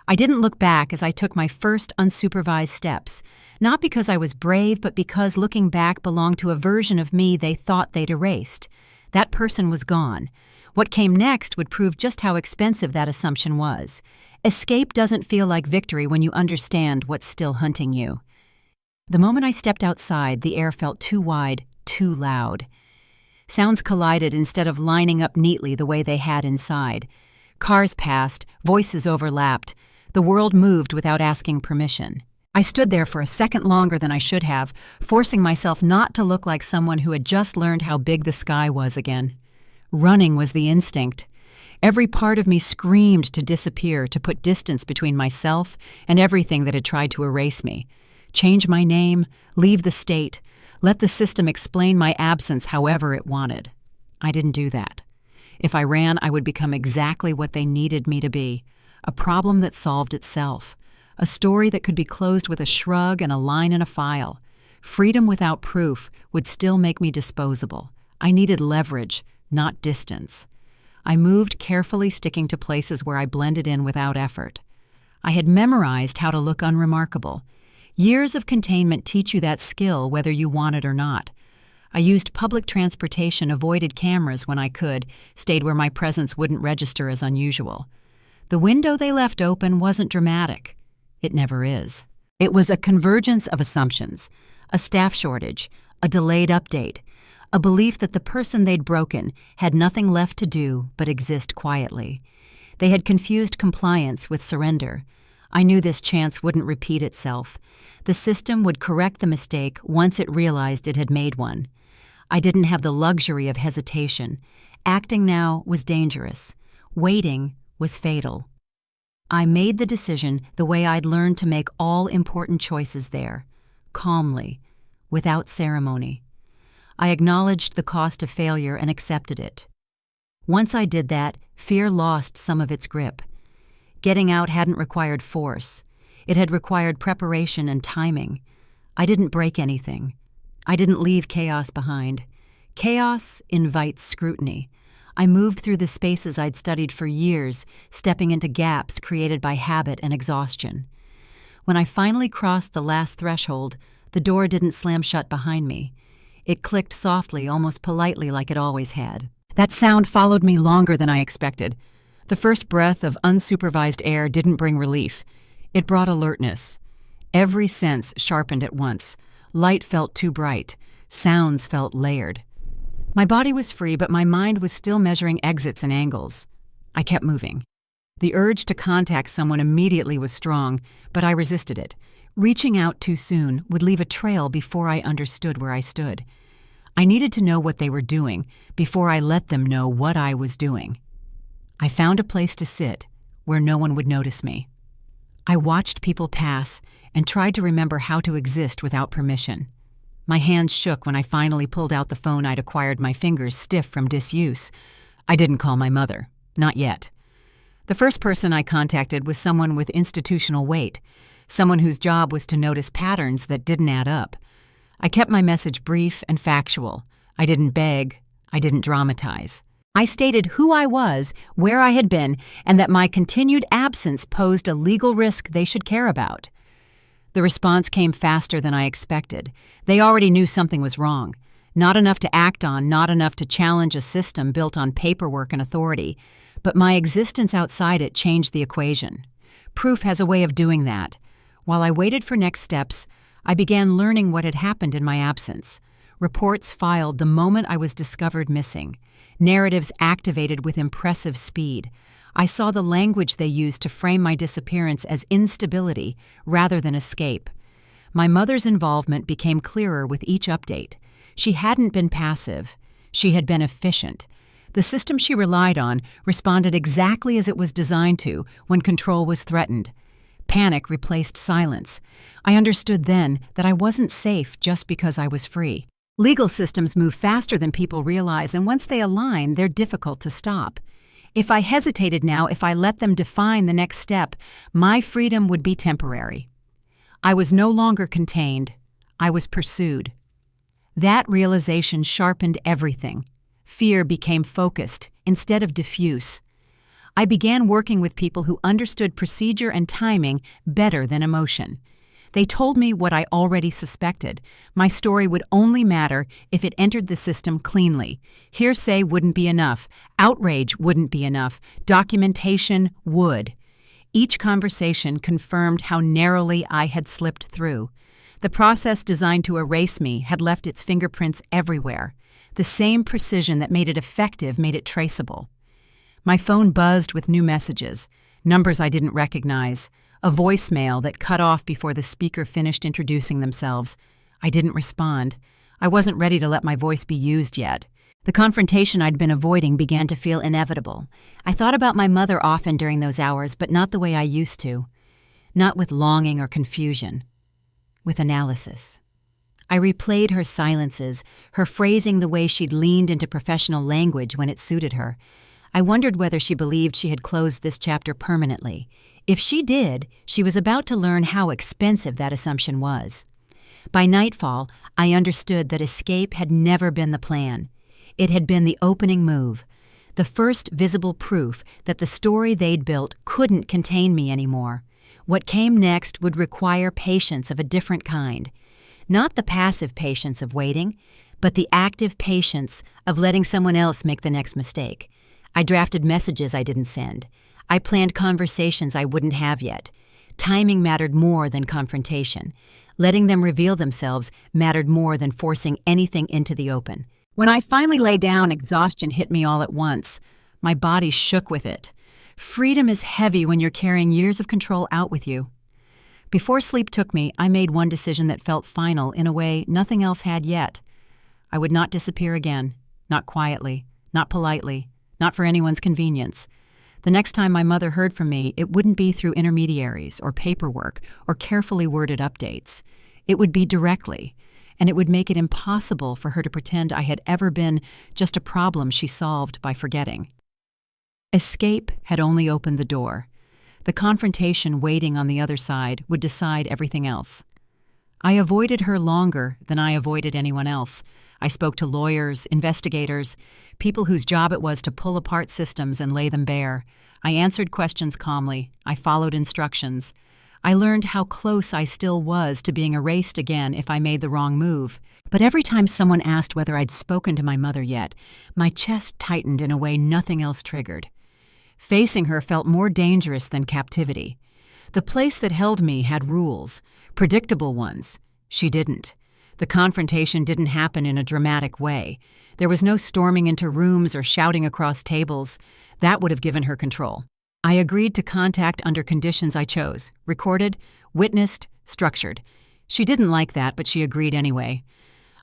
I didn't look back as I took my first unsupervised steps, not because I was brave, but because looking back belonged to a version of me they thought they'd erased. That person was gone. What came next would prove just how expensive that assumption was. Escape doesn't feel like victory when you understand what's still hunting you. The moment I stepped outside, the air felt too wide, too loud. Sounds collided instead of lining up neatly the way they had inside. Cars passed, voices overlapped. The world moved without asking permission. I stood there for a second longer than I should have, forcing myself not to look like someone who had just learned how big the sky was again. Running was the instinct. Every part of me screamed to disappear, to put distance between myself and everything that had tried to erase me. Change my name, leave the state, let the system explain my absence however it wanted. I didn't do that. If I ran, I would become exactly what they needed me to be, a problem that solved itself. A story that could be closed with a shrug and a line in a file. Freedom without proof would still make me disposable. I needed leverage, not distance. I moved carefully, sticking to places where I blended in without effort. I had memorized how to look unremarkable. Years of containment teach you that skill whether you want it or not. I used public transportation, avoided cameras when I could, stayed where my presence wouldn't register as unusual. The window they left open wasn't dramatic. It never is. It was a convergence of assumptions, a staff shortage, a delayed update, a belief that the person they'd broken had nothing left to do but exist quietly. They had confused compliance with surrender. I knew this chance wouldn't repeat itself. The system would correct the mistake once it realized it had made one. I didn't have the luxury of hesitation. Acting now was dangerous. Waiting was fatal. I made the decision the way I'd learned to make all important choices there, calmly, without ceremony. I acknowledged the cost of failure and accepted it. Once I did that, fear lost some of its grip. Getting out hadn't required force. It had required preparation and timing. I didn't break anything. I didn't leave chaos behind. Chaos invites scrutiny. I moved through the spaces I'd studied for years, stepping into gaps created by habit and exhaustion. When I finally crossed the last threshold, the door didn't slam shut behind me. It clicked softly, almost politely like it always had. That sound followed me longer than I expected. The first breath of unsupervised air didn't bring relief. It brought alertness. Every sense sharpened at once. Light felt too bright. Sounds felt layered. My body was free, but my mind was still measuring exits and angles. I kept moving. The urge to contact someone immediately was strong, but I resisted it. Reaching out too soon would leave a trail before I understood where I stood. I needed to know what they were doing before I let them know what I was doing. I found a place to sit where no one would notice me. I watched people pass and tried to remember how to exist without permission. My hands shook when I finally pulled out the phone I'd acquired, my fingers stiff from disuse. I didn't call my mother. Not yet. The first person I contacted was someone with institutional weight, someone whose job was to notice patterns that didn't add up. I kept my message brief and factual. I didn't beg. I didn't dramatize. I stated who I was, where I had been, and that my continued absence posed a legal risk they should care about. The response came faster than I expected. They already knew something was wrong. Not enough to act on, not enough to challenge a system built on paperwork and authority. But my existence outside it changed the equation. Proof has a way of doing that. While I waited for next steps, I began learning what had happened in my absence. Reports filed the moment I was discovered missing. Narratives activated with impressive speed. I saw the language they used to frame my disappearance as instability rather than escape. My mother's involvement became clearer with each update. She hadn't been passive. She had been efficient. The system she relied on responded exactly as it was designed to when control was threatened. Panic replaced silence. I understood then that I wasn't safe just because I was free. Legal systems move faster than people realize, and once they align, they're difficult to stop. If I hesitated now, if I let them define the next step, my freedom would be temporary. I was no longer contained. I was pursued. That realization sharpened everything. Fear became focused instead of diffuse. I began working with people who understood procedure and timing better than emotion. They told me what I already suspected. My story would only matter if it entered the system cleanly. Hearsay wouldn't be enough. Outrage wouldn't be enough. Documentation would. Each conversation confirmed how narrowly I had slipped through. The process designed to erase me had left its fingerprints everywhere. The same precision that made it effective made it traceable. My phone buzzed with new messages, numbers I didn't recognize, a voicemail that cut off before the speaker finished introducing themselves. I didn't respond. I wasn't ready to let my voice be used yet. The confrontation I'd been avoiding began to feel inevitable. I thought about my mother often during those hours, but not the way I used to. Not with longing or confusion. With analysis. I replayed her silences, her phrasing the way she'd leaned into professional language when it suited her. I wondered whether she believed she had closed this chapter permanently. If she did, she was about to learn how expensive that assumption was. By nightfall, I understood that escape had never been the plan. It had been the opening move, the first visible proof that the story they'd built couldn't contain me anymore. What came next would require patience of a different kind. Not the passive patience of waiting, but the active patience of letting someone else make the next mistake. I drafted messages I didn't send. I planned conversations I wouldn't have yet. Timing mattered more than confrontation. Letting them reveal themselves mattered more than forcing anything into the open. When I finally lay down, exhaustion hit me all at once. My body shook with it. Freedom is heavy when you're carrying years of control out with you. Before sleep took me, I made one decision that felt final in a way nothing else had yet. I would not disappear again, not quietly, not politely, not for anyone's convenience. The next time my mother heard from me, it wouldn't be through intermediaries or paperwork or carefully worded updates. It would be directly, and it would make it impossible for her to pretend I had ever been just a problem she solved by forgetting. Escape had only opened the door. The confrontation waiting on the other side would decide everything else. I avoided her longer than I avoided anyone else. I spoke to lawyers, investigators, people whose job it was to pull apart systems and lay them bare. I answered questions calmly. I followed instructions. I learned how close I still was to being erased again if I made the wrong move. But every time someone asked whether I'd spoken to my mother yet, my chest tightened in a way nothing else triggered. Facing her felt more dangerous than captivity. The place that held me had rules, predictable ones. She didn't. The confrontation didn't happen in a dramatic way. There was no storming into rooms or shouting across tables. That would have given her control. I agreed to contact under conditions I chose, recorded, witnessed, structured. She didn't like that, but she agreed anyway.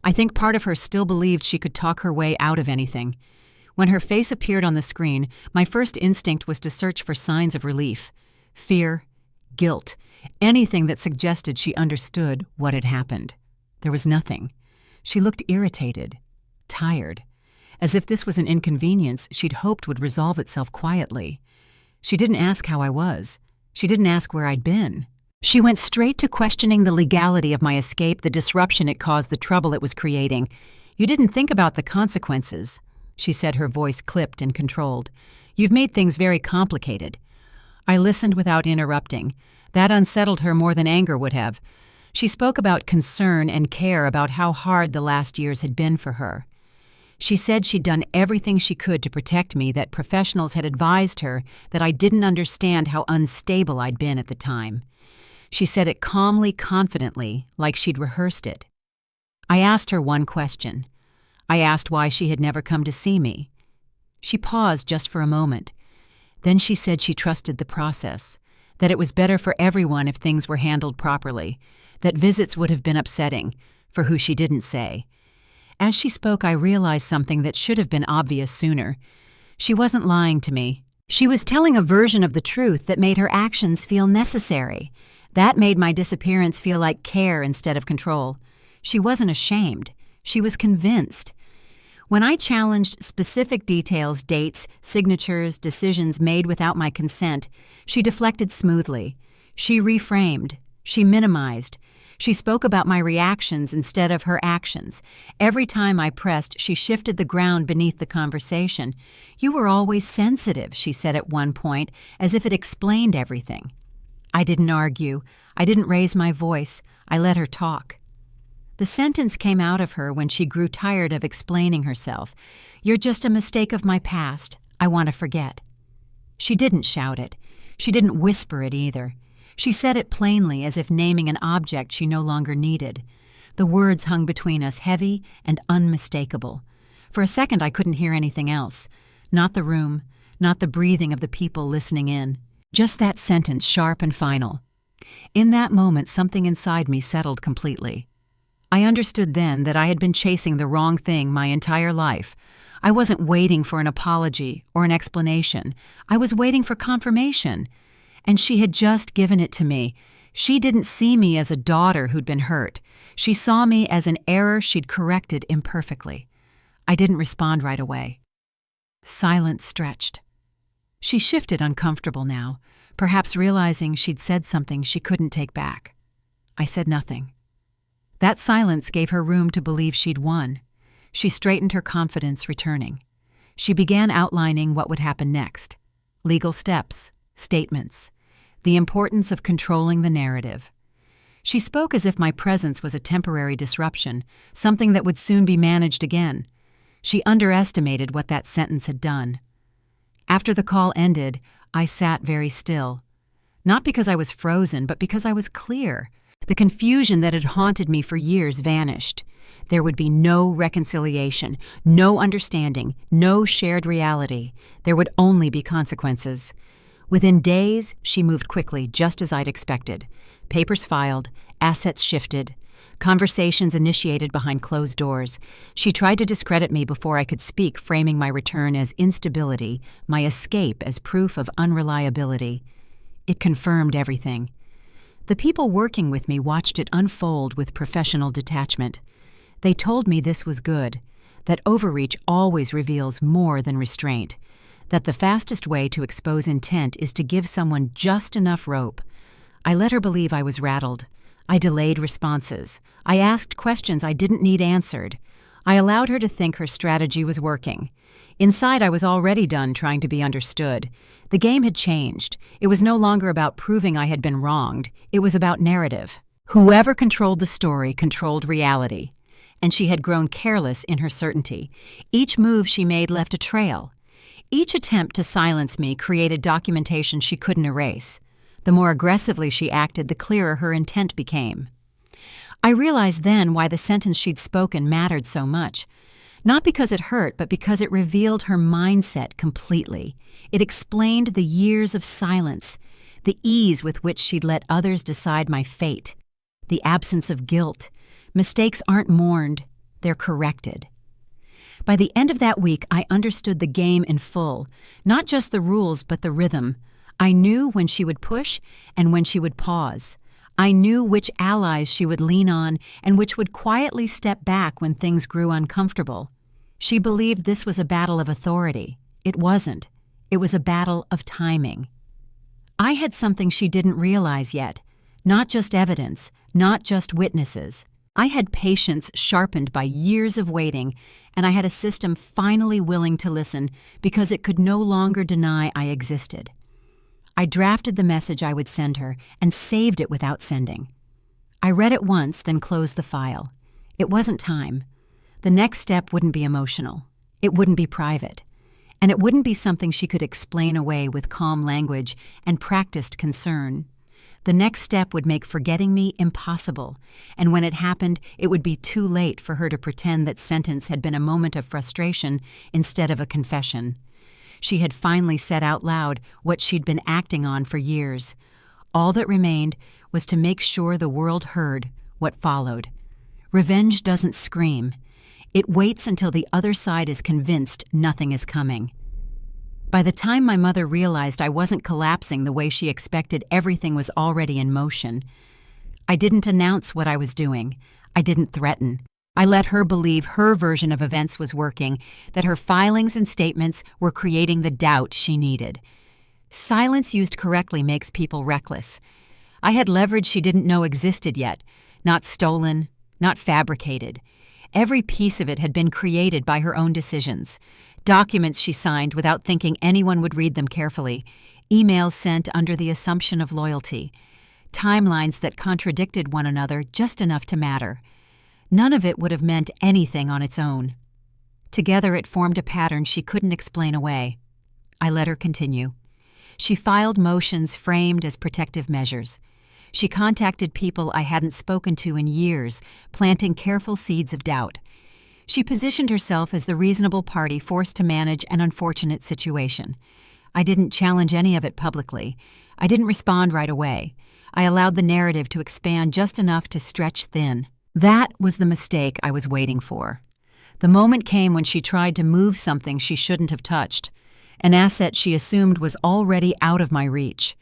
I think part of her still believed she could talk her way out of anything. When her face appeared on the screen, my first instinct was to search for signs of relief. Fear, guilt, anything that suggested she understood what had happened. There was nothing. She looked irritated, tired, as if this was an inconvenience she'd hoped would resolve itself quietly. She didn't ask how I was. She didn't ask where I'd been. She went straight to questioning the legality of my escape, the disruption it caused, the trouble it was creating. "You didn't think about the consequences," she said, her voice clipped and controlled. "You've made things very complicated." I listened without interrupting. That unsettled her more than anger would have. She spoke about concern and care about how hard the last years had been for her. She said she'd done everything she could to protect me, that professionals had advised her that I didn't understand how unstable I'd been at the time. She said it calmly, confidently, like she'd rehearsed it. I asked her one question. I asked why she had never come to see me. She paused just for a moment. Then she said she trusted the process, that it was better for everyone if things were handled properly, that visits would have been upsetting, for who she didn't say. As she spoke, I realized something that should have been obvious sooner. She wasn't lying to me. She was telling a version of the truth that made her actions feel necessary. That made my disappearance feel like care instead of control. She wasn't ashamed. She was convinced. When I challenged specific details, dates, signatures, decisions made without my consent, she deflected smoothly. She reframed. She minimized. She spoke about my reactions instead of her actions. Every time I pressed, she shifted the ground beneath the conversation. "You were always sensitive," she said at one point, as if it explained everything. I didn't argue. I didn't raise my voice. I let her talk. The sentence came out of her when she grew tired of explaining herself. "You're just a mistake of my past. I want to forget." She didn't shout it. She didn't whisper it either. She said it plainly, as if naming an object she no longer needed. The words hung between us, heavy and unmistakable. For a second I couldn't hear anything else. Not the room, not the breathing of the people listening in. Just that sentence, sharp and final. In that moment, something inside me settled completely. I understood then that I had been chasing the wrong thing my entire life. I wasn't waiting for an apology or an explanation. I was waiting for confirmation. And she had just given it to me. She didn't see me as a daughter who'd been hurt. She saw me as an error she'd corrected imperfectly. I didn't respond right away. Silence stretched. She shifted, uncomfortable now, perhaps realizing she'd said something she couldn't take back. I said nothing. That silence gave her room to believe she'd won. She straightened her confidence, returning. She began outlining what would happen next. Legal steps, statements, the importance of controlling the narrative. She spoke as if my presence was a temporary disruption, something that would soon be managed again. She underestimated what that sentence had done. After the call ended, I sat very still. Not because I was frozen, but because I was clear. The confusion that had haunted me for years vanished. There would be no reconciliation, no understanding, no shared reality. There would only be consequences. Within days, she moved quickly, just as I'd expected. Papers filed, assets shifted, conversations initiated behind closed doors. She tried to discredit me before I could speak, framing my return as instability, my escape as proof of unreliability. It confirmed everything. The people working with me watched it unfold with professional detachment. They told me this was good, that overreach always reveals more than restraint, that the fastest way to expose intent is to give someone just enough rope. I let her believe I was rattled. I delayed responses. I asked questions I didn't need answered. I allowed her to think her strategy was working. Inside, I was already done trying to be understood. The game had changed. It was no longer about proving I had been wronged. It was about narrative. Whoever controlled the story controlled reality. And she had grown careless in her certainty. Each move she made left a trail. Each attempt to silence me created documentation she couldn't erase. The more aggressively she acted, the clearer her intent became. I realized then why the sentence she'd spoken mattered so much. Not because it hurt, but because it revealed her mindset completely. It explained the years of silence, the ease with which she'd let others decide my fate, the absence of guilt. Mistakes aren't mourned, they're corrected. By the end of that week, I understood the game in full, not just the rules, but the rhythm. I knew when she would push and when she would pause. I knew which allies she would lean on and which would quietly step back when things grew uncomfortable. She believed this was a battle of authority. It wasn't. It was a battle of timing. I had something she didn't realize yet. Not just evidence, not just witnesses. I had patience sharpened by years of waiting, and I had a system finally willing to listen because it could no longer deny I existed. I drafted the message I would send her and saved it without sending. I read it once, then closed the file. It wasn't time. The next step wouldn't be emotional. It wouldn't be private. And it wouldn't be something she could explain away with calm language and practiced concern. The next step would make forgetting me impossible, and when it happened, it would be too late for her to pretend that sentence had been a moment of frustration instead of a confession. She had finally said out loud what she'd been acting on for years. All that remained was to make sure the world heard what followed. Revenge doesn't scream. It waits until the other side is convinced nothing is coming. By the time my mother realized I wasn't collapsing the way she expected, everything was already in motion. I didn't announce what I was doing. I didn't threaten. I let her believe her version of events was working, that her filings and statements were creating the doubt she needed. Silence used correctly makes people reckless. I had leverage she didn't know existed yet, not stolen, not fabricated. Every piece of it had been created by her own decisions. Documents she signed without thinking anyone would read them carefully. Emails sent under the assumption of loyalty. Timelines that contradicted one another just enough to matter. None of it would have meant anything on its own. Together it formed a pattern she couldn't explain away. I let her continue. She filed motions framed as protective measures. She contacted people I hadn't spoken to in years, planting careful seeds of doubt. She positioned herself as the reasonable party forced to manage an unfortunate situation. I didn't challenge any of it publicly. I didn't respond right away. I allowed the narrative to expand just enough to stretch thin. That was the mistake I was waiting for. The moment came when she tried to move something she shouldn't have touched, an asset she assumed was already out of my reach.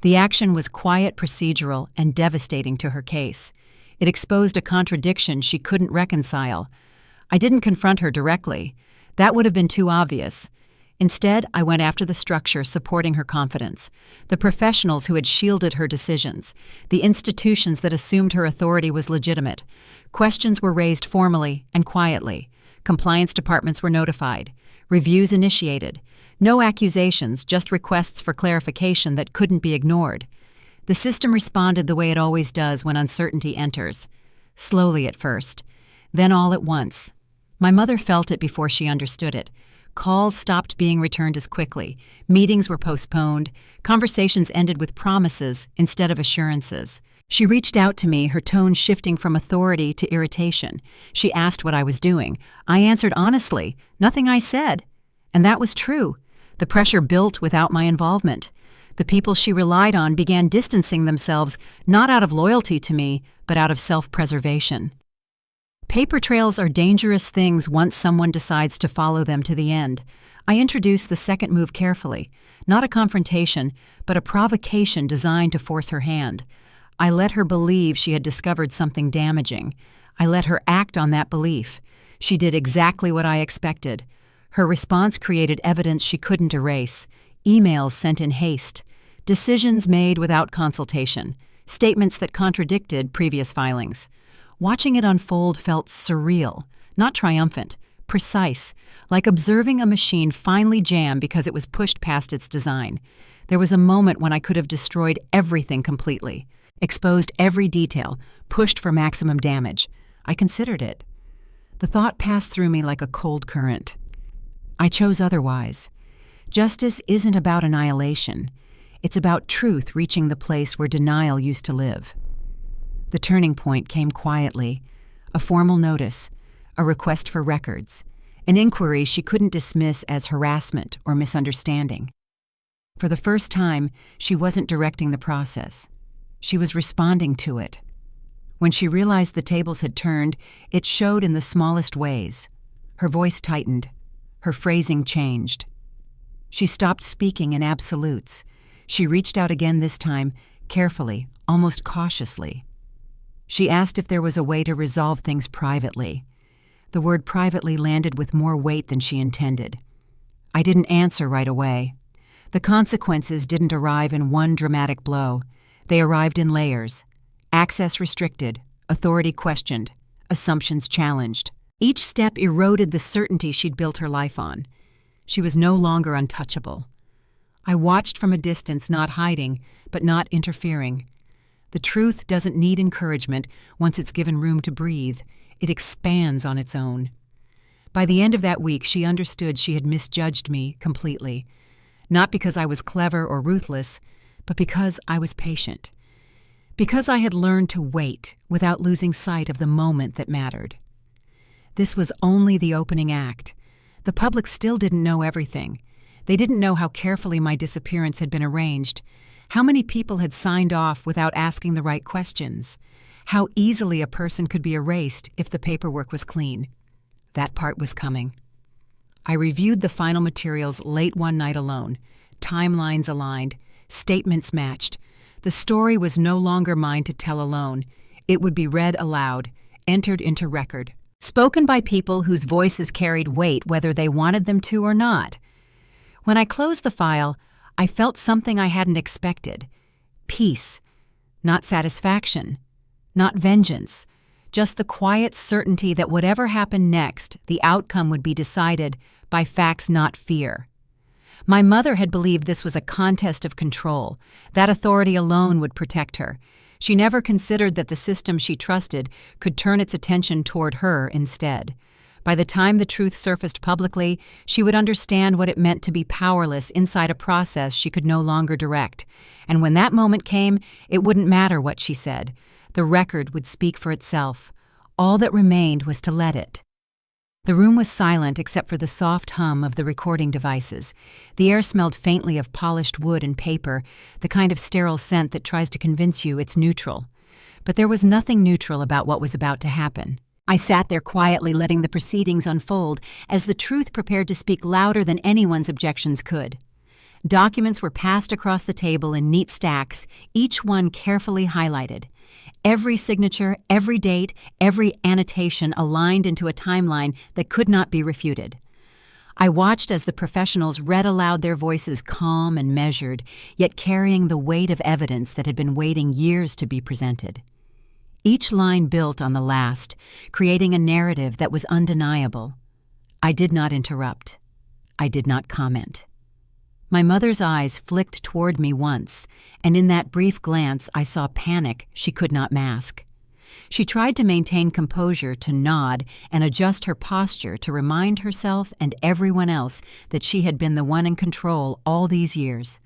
The action was quiet, procedural, and devastating to her case. It exposed a contradiction she couldn't reconcile. I didn't confront her directly. That would have been too obvious. Instead, I went after the structure supporting her confidence, the professionals who had shielded her decisions, the institutions that assumed her authority was legitimate. Questions were raised formally and quietly. Compliance departments were notified. Reviews initiated. No accusations, just requests for clarification that couldn't be ignored. The system responded the way it always does when uncertainty enters. Slowly at first, then all at once. My mother felt it before she understood it. Calls stopped being returned as quickly. Meetings were postponed. Conversations ended with promises instead of assurances. She reached out to me, her tone shifting from authority to irritation. She asked what I was doing. I answered honestly, nothing I said. And that was true. The pressure built without my involvement. The people she relied on began distancing themselves, not out of loyalty to me, but out of self-preservation. Paper trails are dangerous things once someone decides to follow them to the end. I introduced the second move carefully, not a confrontation, but a provocation designed to force her hand. I let her believe she had discovered something damaging. I let her act on that belief. She did exactly what I expected. Her response created evidence she couldn't erase. Emails sent in haste. Decisions made without consultation. Statements that contradicted previous filings. Watching it unfold felt surreal, not triumphant, precise, like observing a machine finally jam because it was pushed past its design. There was a moment when I could have destroyed everything completely, exposed every detail, pushed for maximum damage. I considered it. The thought passed through me like a cold current. I chose otherwise. Justice isn't about annihilation. It's about truth reaching the place where denial used to live. The turning point came quietly. A formal notice, a request for records, an inquiry she couldn't dismiss as harassment or misunderstanding. For the first time, she wasn't directing the process. She was responding to it. When she realized the tables had turned, it showed in the smallest ways. Her voice tightened. Her phrasing changed. She stopped speaking in absolutes. She reached out again this time, carefully, almost cautiously. She asked if there was a way to resolve things privately. The word privately landed with more weight than she intended. I didn't answer right away. The consequences didn't arrive in one dramatic blow. They arrived in layers. Access restricted, authority questioned, assumptions challenged. Each step eroded the certainty she'd built her life on. She was no longer untouchable. I watched from a distance, not hiding, but not interfering. The truth doesn't need encouragement once it's given room to breathe. It expands on its own. By the end of that week, she understood she had misjudged me completely. Not because I was clever or ruthless, but because I was patient. Because I had learned to wait without losing sight of the moment that mattered. This was only the opening act. The public still didn't know everything. They didn't know how carefully my disappearance had been arranged, how many people had signed off without asking the right questions, how easily a person could be erased if the paperwork was clean. That part was coming. I reviewed the final materials late one night alone, timelines aligned, statements matched. The story was no longer mine to tell alone. It would be read aloud, entered into record, spoken by people whose voices carried weight whether they wanted them to or not. When I closed the file, I felt something I hadn't expected. Peace, not satisfaction, not vengeance, just the quiet certainty that whatever happened next, the outcome would be decided by facts, not fear. My mother had believed this was a contest of control. That authority alone would protect her. She never considered that the system she trusted could turn its attention toward her instead. By the time the truth surfaced publicly, she would understand what it meant to be powerless inside a process she could no longer direct. And when that moment came, it wouldn't matter what she said. The record would speak for itself. All that remained was to let it. The room was silent except for the soft hum of the recording devices. The air smelled faintly of polished wood and paper, the kind of sterile scent that tries to convince you it's neutral. But there was nothing neutral about what was about to happen. I sat there quietly letting the proceedings unfold as the truth prepared to speak louder than anyone's objections could. Documents were passed across the table in neat stacks, each one carefully highlighted. Every signature, every date, every annotation aligned into a timeline that could not be refuted. I watched as the professionals read aloud, their voices calm and measured, yet carrying the weight of evidence that had been waiting years to be presented. Each line built on the last, creating a narrative that was undeniable. I did not interrupt. I did not comment. My mother's eyes flicked toward me once, and in that brief glance I saw panic she could not mask. She tried to maintain composure, to nod and adjust her posture to remind herself and everyone else that she had been the one in control all these years.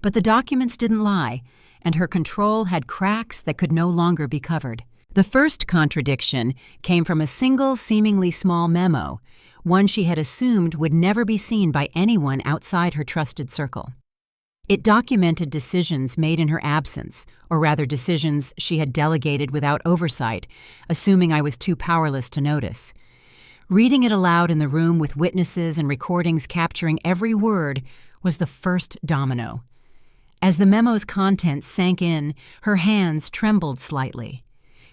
But the documents didn't lie, and her control had cracks that could no longer be covered. The first contradiction came from a single, seemingly small memo, one she had assumed would never be seen by anyone outside her trusted circle. It documented decisions made in her absence, or rather decisions she had delegated without oversight, assuming I was too powerless to notice. Reading it aloud in the room with witnesses and recordings capturing every word was the first domino. As the memo's contents sank in, her hands trembled slightly.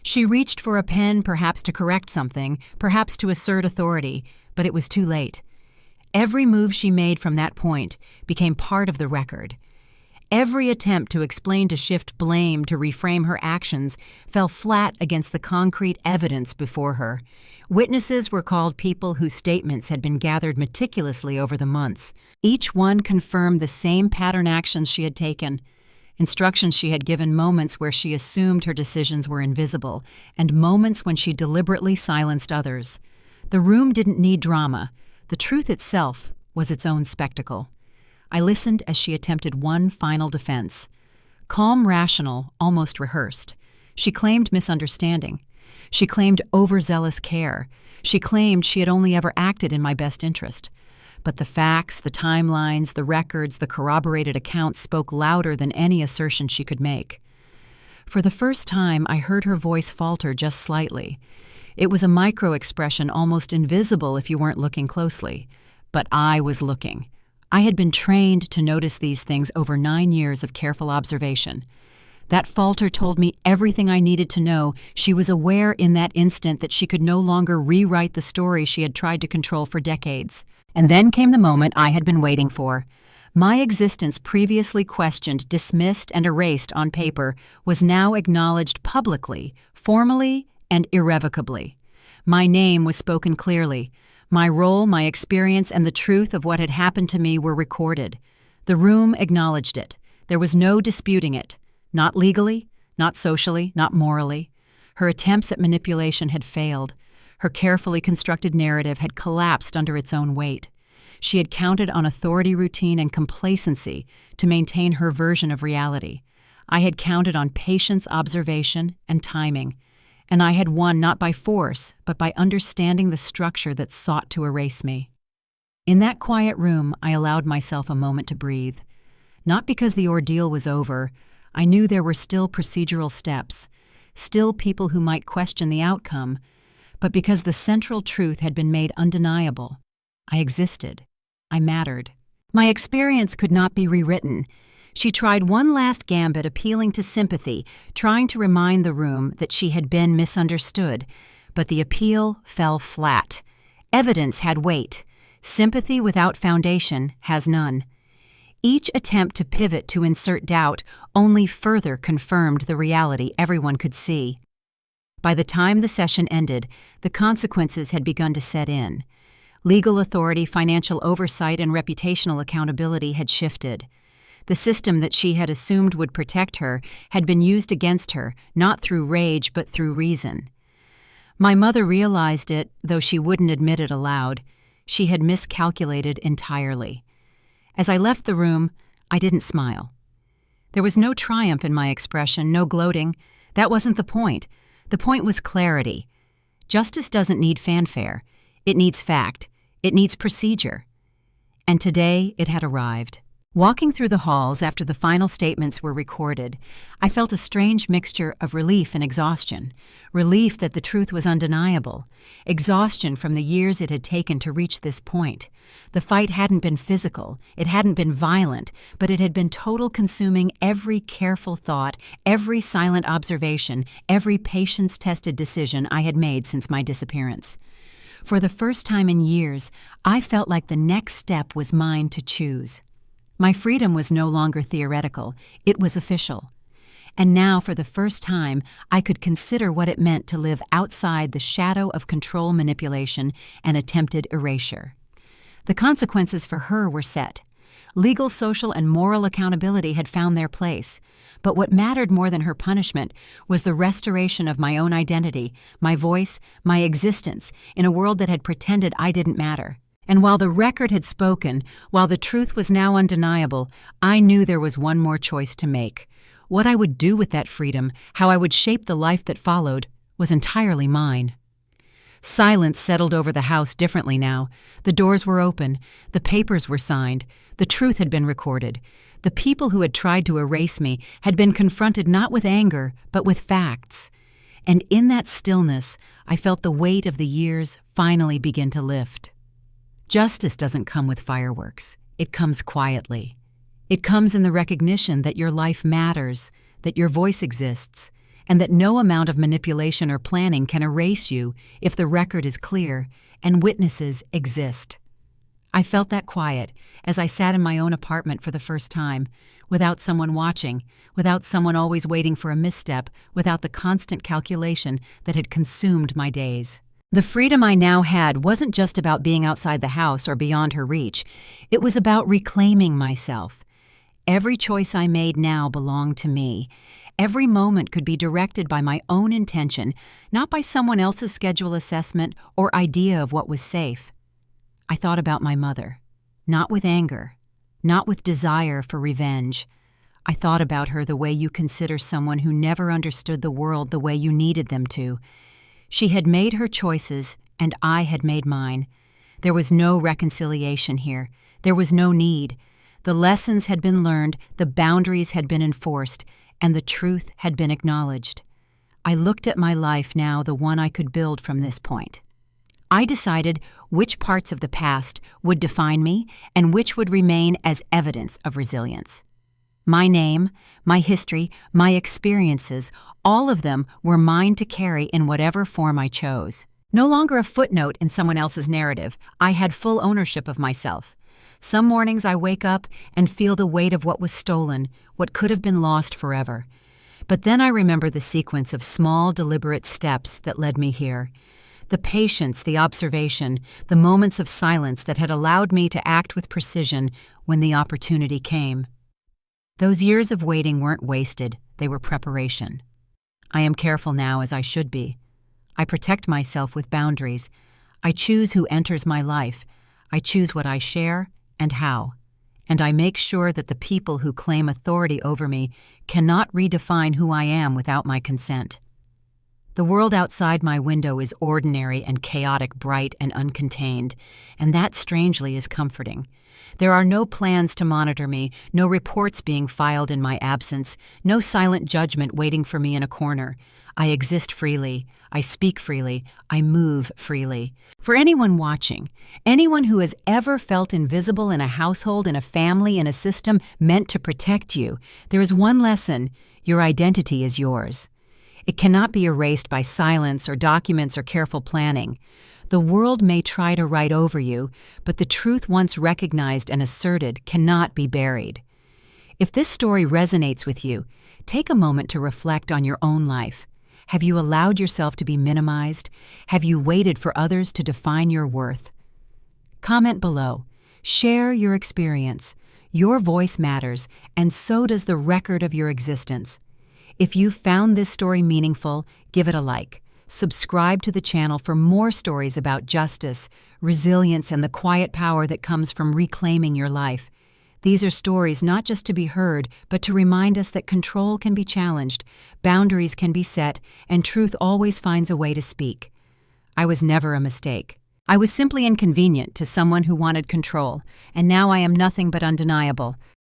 She reached for a pen, perhaps to correct something, perhaps to assert authority, but it was too late. Every move she made from that point became part of the record. Every attempt to explain, to shift blame, to reframe her actions fell flat against the concrete evidence before her. Witnesses were called, people whose statements had been gathered meticulously over the months. Each one confirmed the same pattern actions she had taken, instructions she had given, moments where she assumed her decisions were invisible, and moments when she deliberately silenced others. The room didn't need drama. The truth itself was its own spectacle. I listened as she attempted one final defense. Calm, rational, almost rehearsed. She claimed misunderstanding. She claimed overzealous care. She claimed she had only ever acted in my best interest. But the facts, the timelines, the records, the corroborated accounts spoke louder than any assertion she could make. For the first time, I heard her voice falter just slightly. It was a micro-expression, almost invisible if you weren't looking closely. But I was looking. I had been trained to notice these things over 9 years of careful observation. That falter told me everything I needed to know. She was aware in that instant that she could no longer rewrite the story she had tried to control for decades. And then came the moment I had been waiting for. My existence, previously questioned, dismissed, and erased on paper, was now acknowledged publicly, formally, and irrevocably. My name was spoken clearly. My role, my experience, and the truth of what had happened to me were recorded. The room acknowledged it. There was no disputing it. Not legally, not socially, not morally. Her attempts at manipulation had failed. Her carefully constructed narrative had collapsed under its own weight. She had counted on authority, routine, and complacency to maintain her version of reality. I had counted on patience, observation, and timing, and I had won not by force, but by understanding the structure that sought to erase me. In that quiet room, I allowed myself a moment to breathe. Not because the ordeal was over. I knew there were still procedural steps, still people who might question the outcome, but because the central truth had been made undeniable. I existed. I mattered. My experience could not be rewritten. She tried one last gambit, appealing to sympathy, trying to remind the room that she had been misunderstood. But the appeal fell flat. Evidence had weight. Sympathy without foundation has none. Each attempt to pivot to insert doubt only further confirmed the reality everyone could see. By the time the session ended, the consequences had begun to set in. Legal authority, financial oversight, and reputational accountability had shifted. The system that she had assumed would protect her had been used against her, not through rage but through reason. My mother realized it, though she wouldn't admit it aloud. She had miscalculated entirely. As I left the room, I didn't smile. There was no triumph in my expression, no gloating. That wasn't the point. The point was clarity. Justice doesn't need fanfare. It needs fact. It needs procedure. And today it had arrived. Walking through the halls after the final statements were recorded, I felt a strange mixture of relief and exhaustion. Relief that the truth was undeniable. Exhaustion from the years it had taken to reach this point. The fight hadn't been physical, it hadn't been violent, but it had been total, consuming every careful thought, every silent observation, every patience-tested decision I had made since my disappearance. For the first time in years, I felt like the next step was mine to choose. My freedom was no longer theoretical, it was official. And now, for the first time, I could consider what it meant to live outside the shadow of control, manipulation, and attempted erasure. The consequences for her were set. Legal, social, and moral accountability had found their place. But what mattered more than her punishment was the restoration of my own identity, my voice, my existence, in a world that had pretended I didn't matter. And while the record had spoken, while the truth was now undeniable, I knew there was one more choice to make. What I would do with that freedom, how I would shape the life that followed, was entirely mine. Silence settled over the house differently now. The doors were open, the papers were signed, the truth had been recorded. The people who had tried to erase me had been confronted not with anger, but with facts. And in that stillness, I felt the weight of the years finally begin to lift. Justice doesn't come with fireworks. It comes quietly. It comes in the recognition that your life matters, that your voice exists, and that no amount of manipulation or planning can erase you if the record is clear and witnesses exist. I felt that quiet as I sat in my own apartment for the first time, without someone watching, without someone always waiting for a misstep, without the constant calculation that had consumed my days. The freedom I now had wasn't just about being outside the house or beyond her reach. It was about reclaiming myself. Every choice I made now belonged to me. Every moment could be directed by my own intention, not by someone else's schedule assessment or idea of what was safe. I thought about my mother, not with anger, not with desire for revenge. I thought about her the way you consider someone who never understood the world the way you needed them to. She had made her choices, and I had made mine. There was no reconciliation here. There was no need. The lessons had been learned, the boundaries had been enforced, and the truth had been acknowledged. I looked at my life now, the one I could build from this point. I decided which parts of the past would define me and which would remain as evidence of resilience. My name, my history, my experiences, all of them were mine to carry in whatever form I chose. No longer a footnote in someone else's narrative, I had full ownership of myself. Some mornings I wake up and feel the weight of what was stolen, what could have been lost forever. But then I remember the sequence of small, deliberate steps that led me here. The patience, the observation, the moments of silence that had allowed me to act with precision when the opportunity came. Those years of waiting weren't wasted, they were preparation. I am careful now, as I should be. I protect myself with boundaries. I choose who enters my life. I choose what I share and how. and I make sure that the people who claim authority over me cannot redefine who I am without my consent. The world outside my window is ordinary and chaotic, bright and uncontained, and that strangely is comforting. There are no plans to monitor me, no reports being filed in my absence, no silent judgment waiting for me in a corner. I exist freely, I speak freely, I move freely. For anyone watching, anyone who has ever felt invisible in a household, in a family, in a system meant to protect you, there is one lesson: your identity is yours. It cannot be erased by silence or documents or careful planning. The world may try to write over you, but the truth once recognized and asserted cannot be buried. If this story resonates with you, take a moment to reflect on your own life. Have you allowed yourself to be minimized? Have you waited for others to define your worth? Comment below. Share your experience. Your voice matters, and so does the record of your existence. If you found this story meaningful, give it a like. Subscribe to the channel for more stories about justice, resilience, and the quiet power that comes from reclaiming your life. These are stories not just to be heard, but to remind us that control can be challenged, boundaries can be set, and truth always finds a way to speak. I was never a mistake. I was simply inconvenient to someone who wanted control, and now I am nothing but undeniable.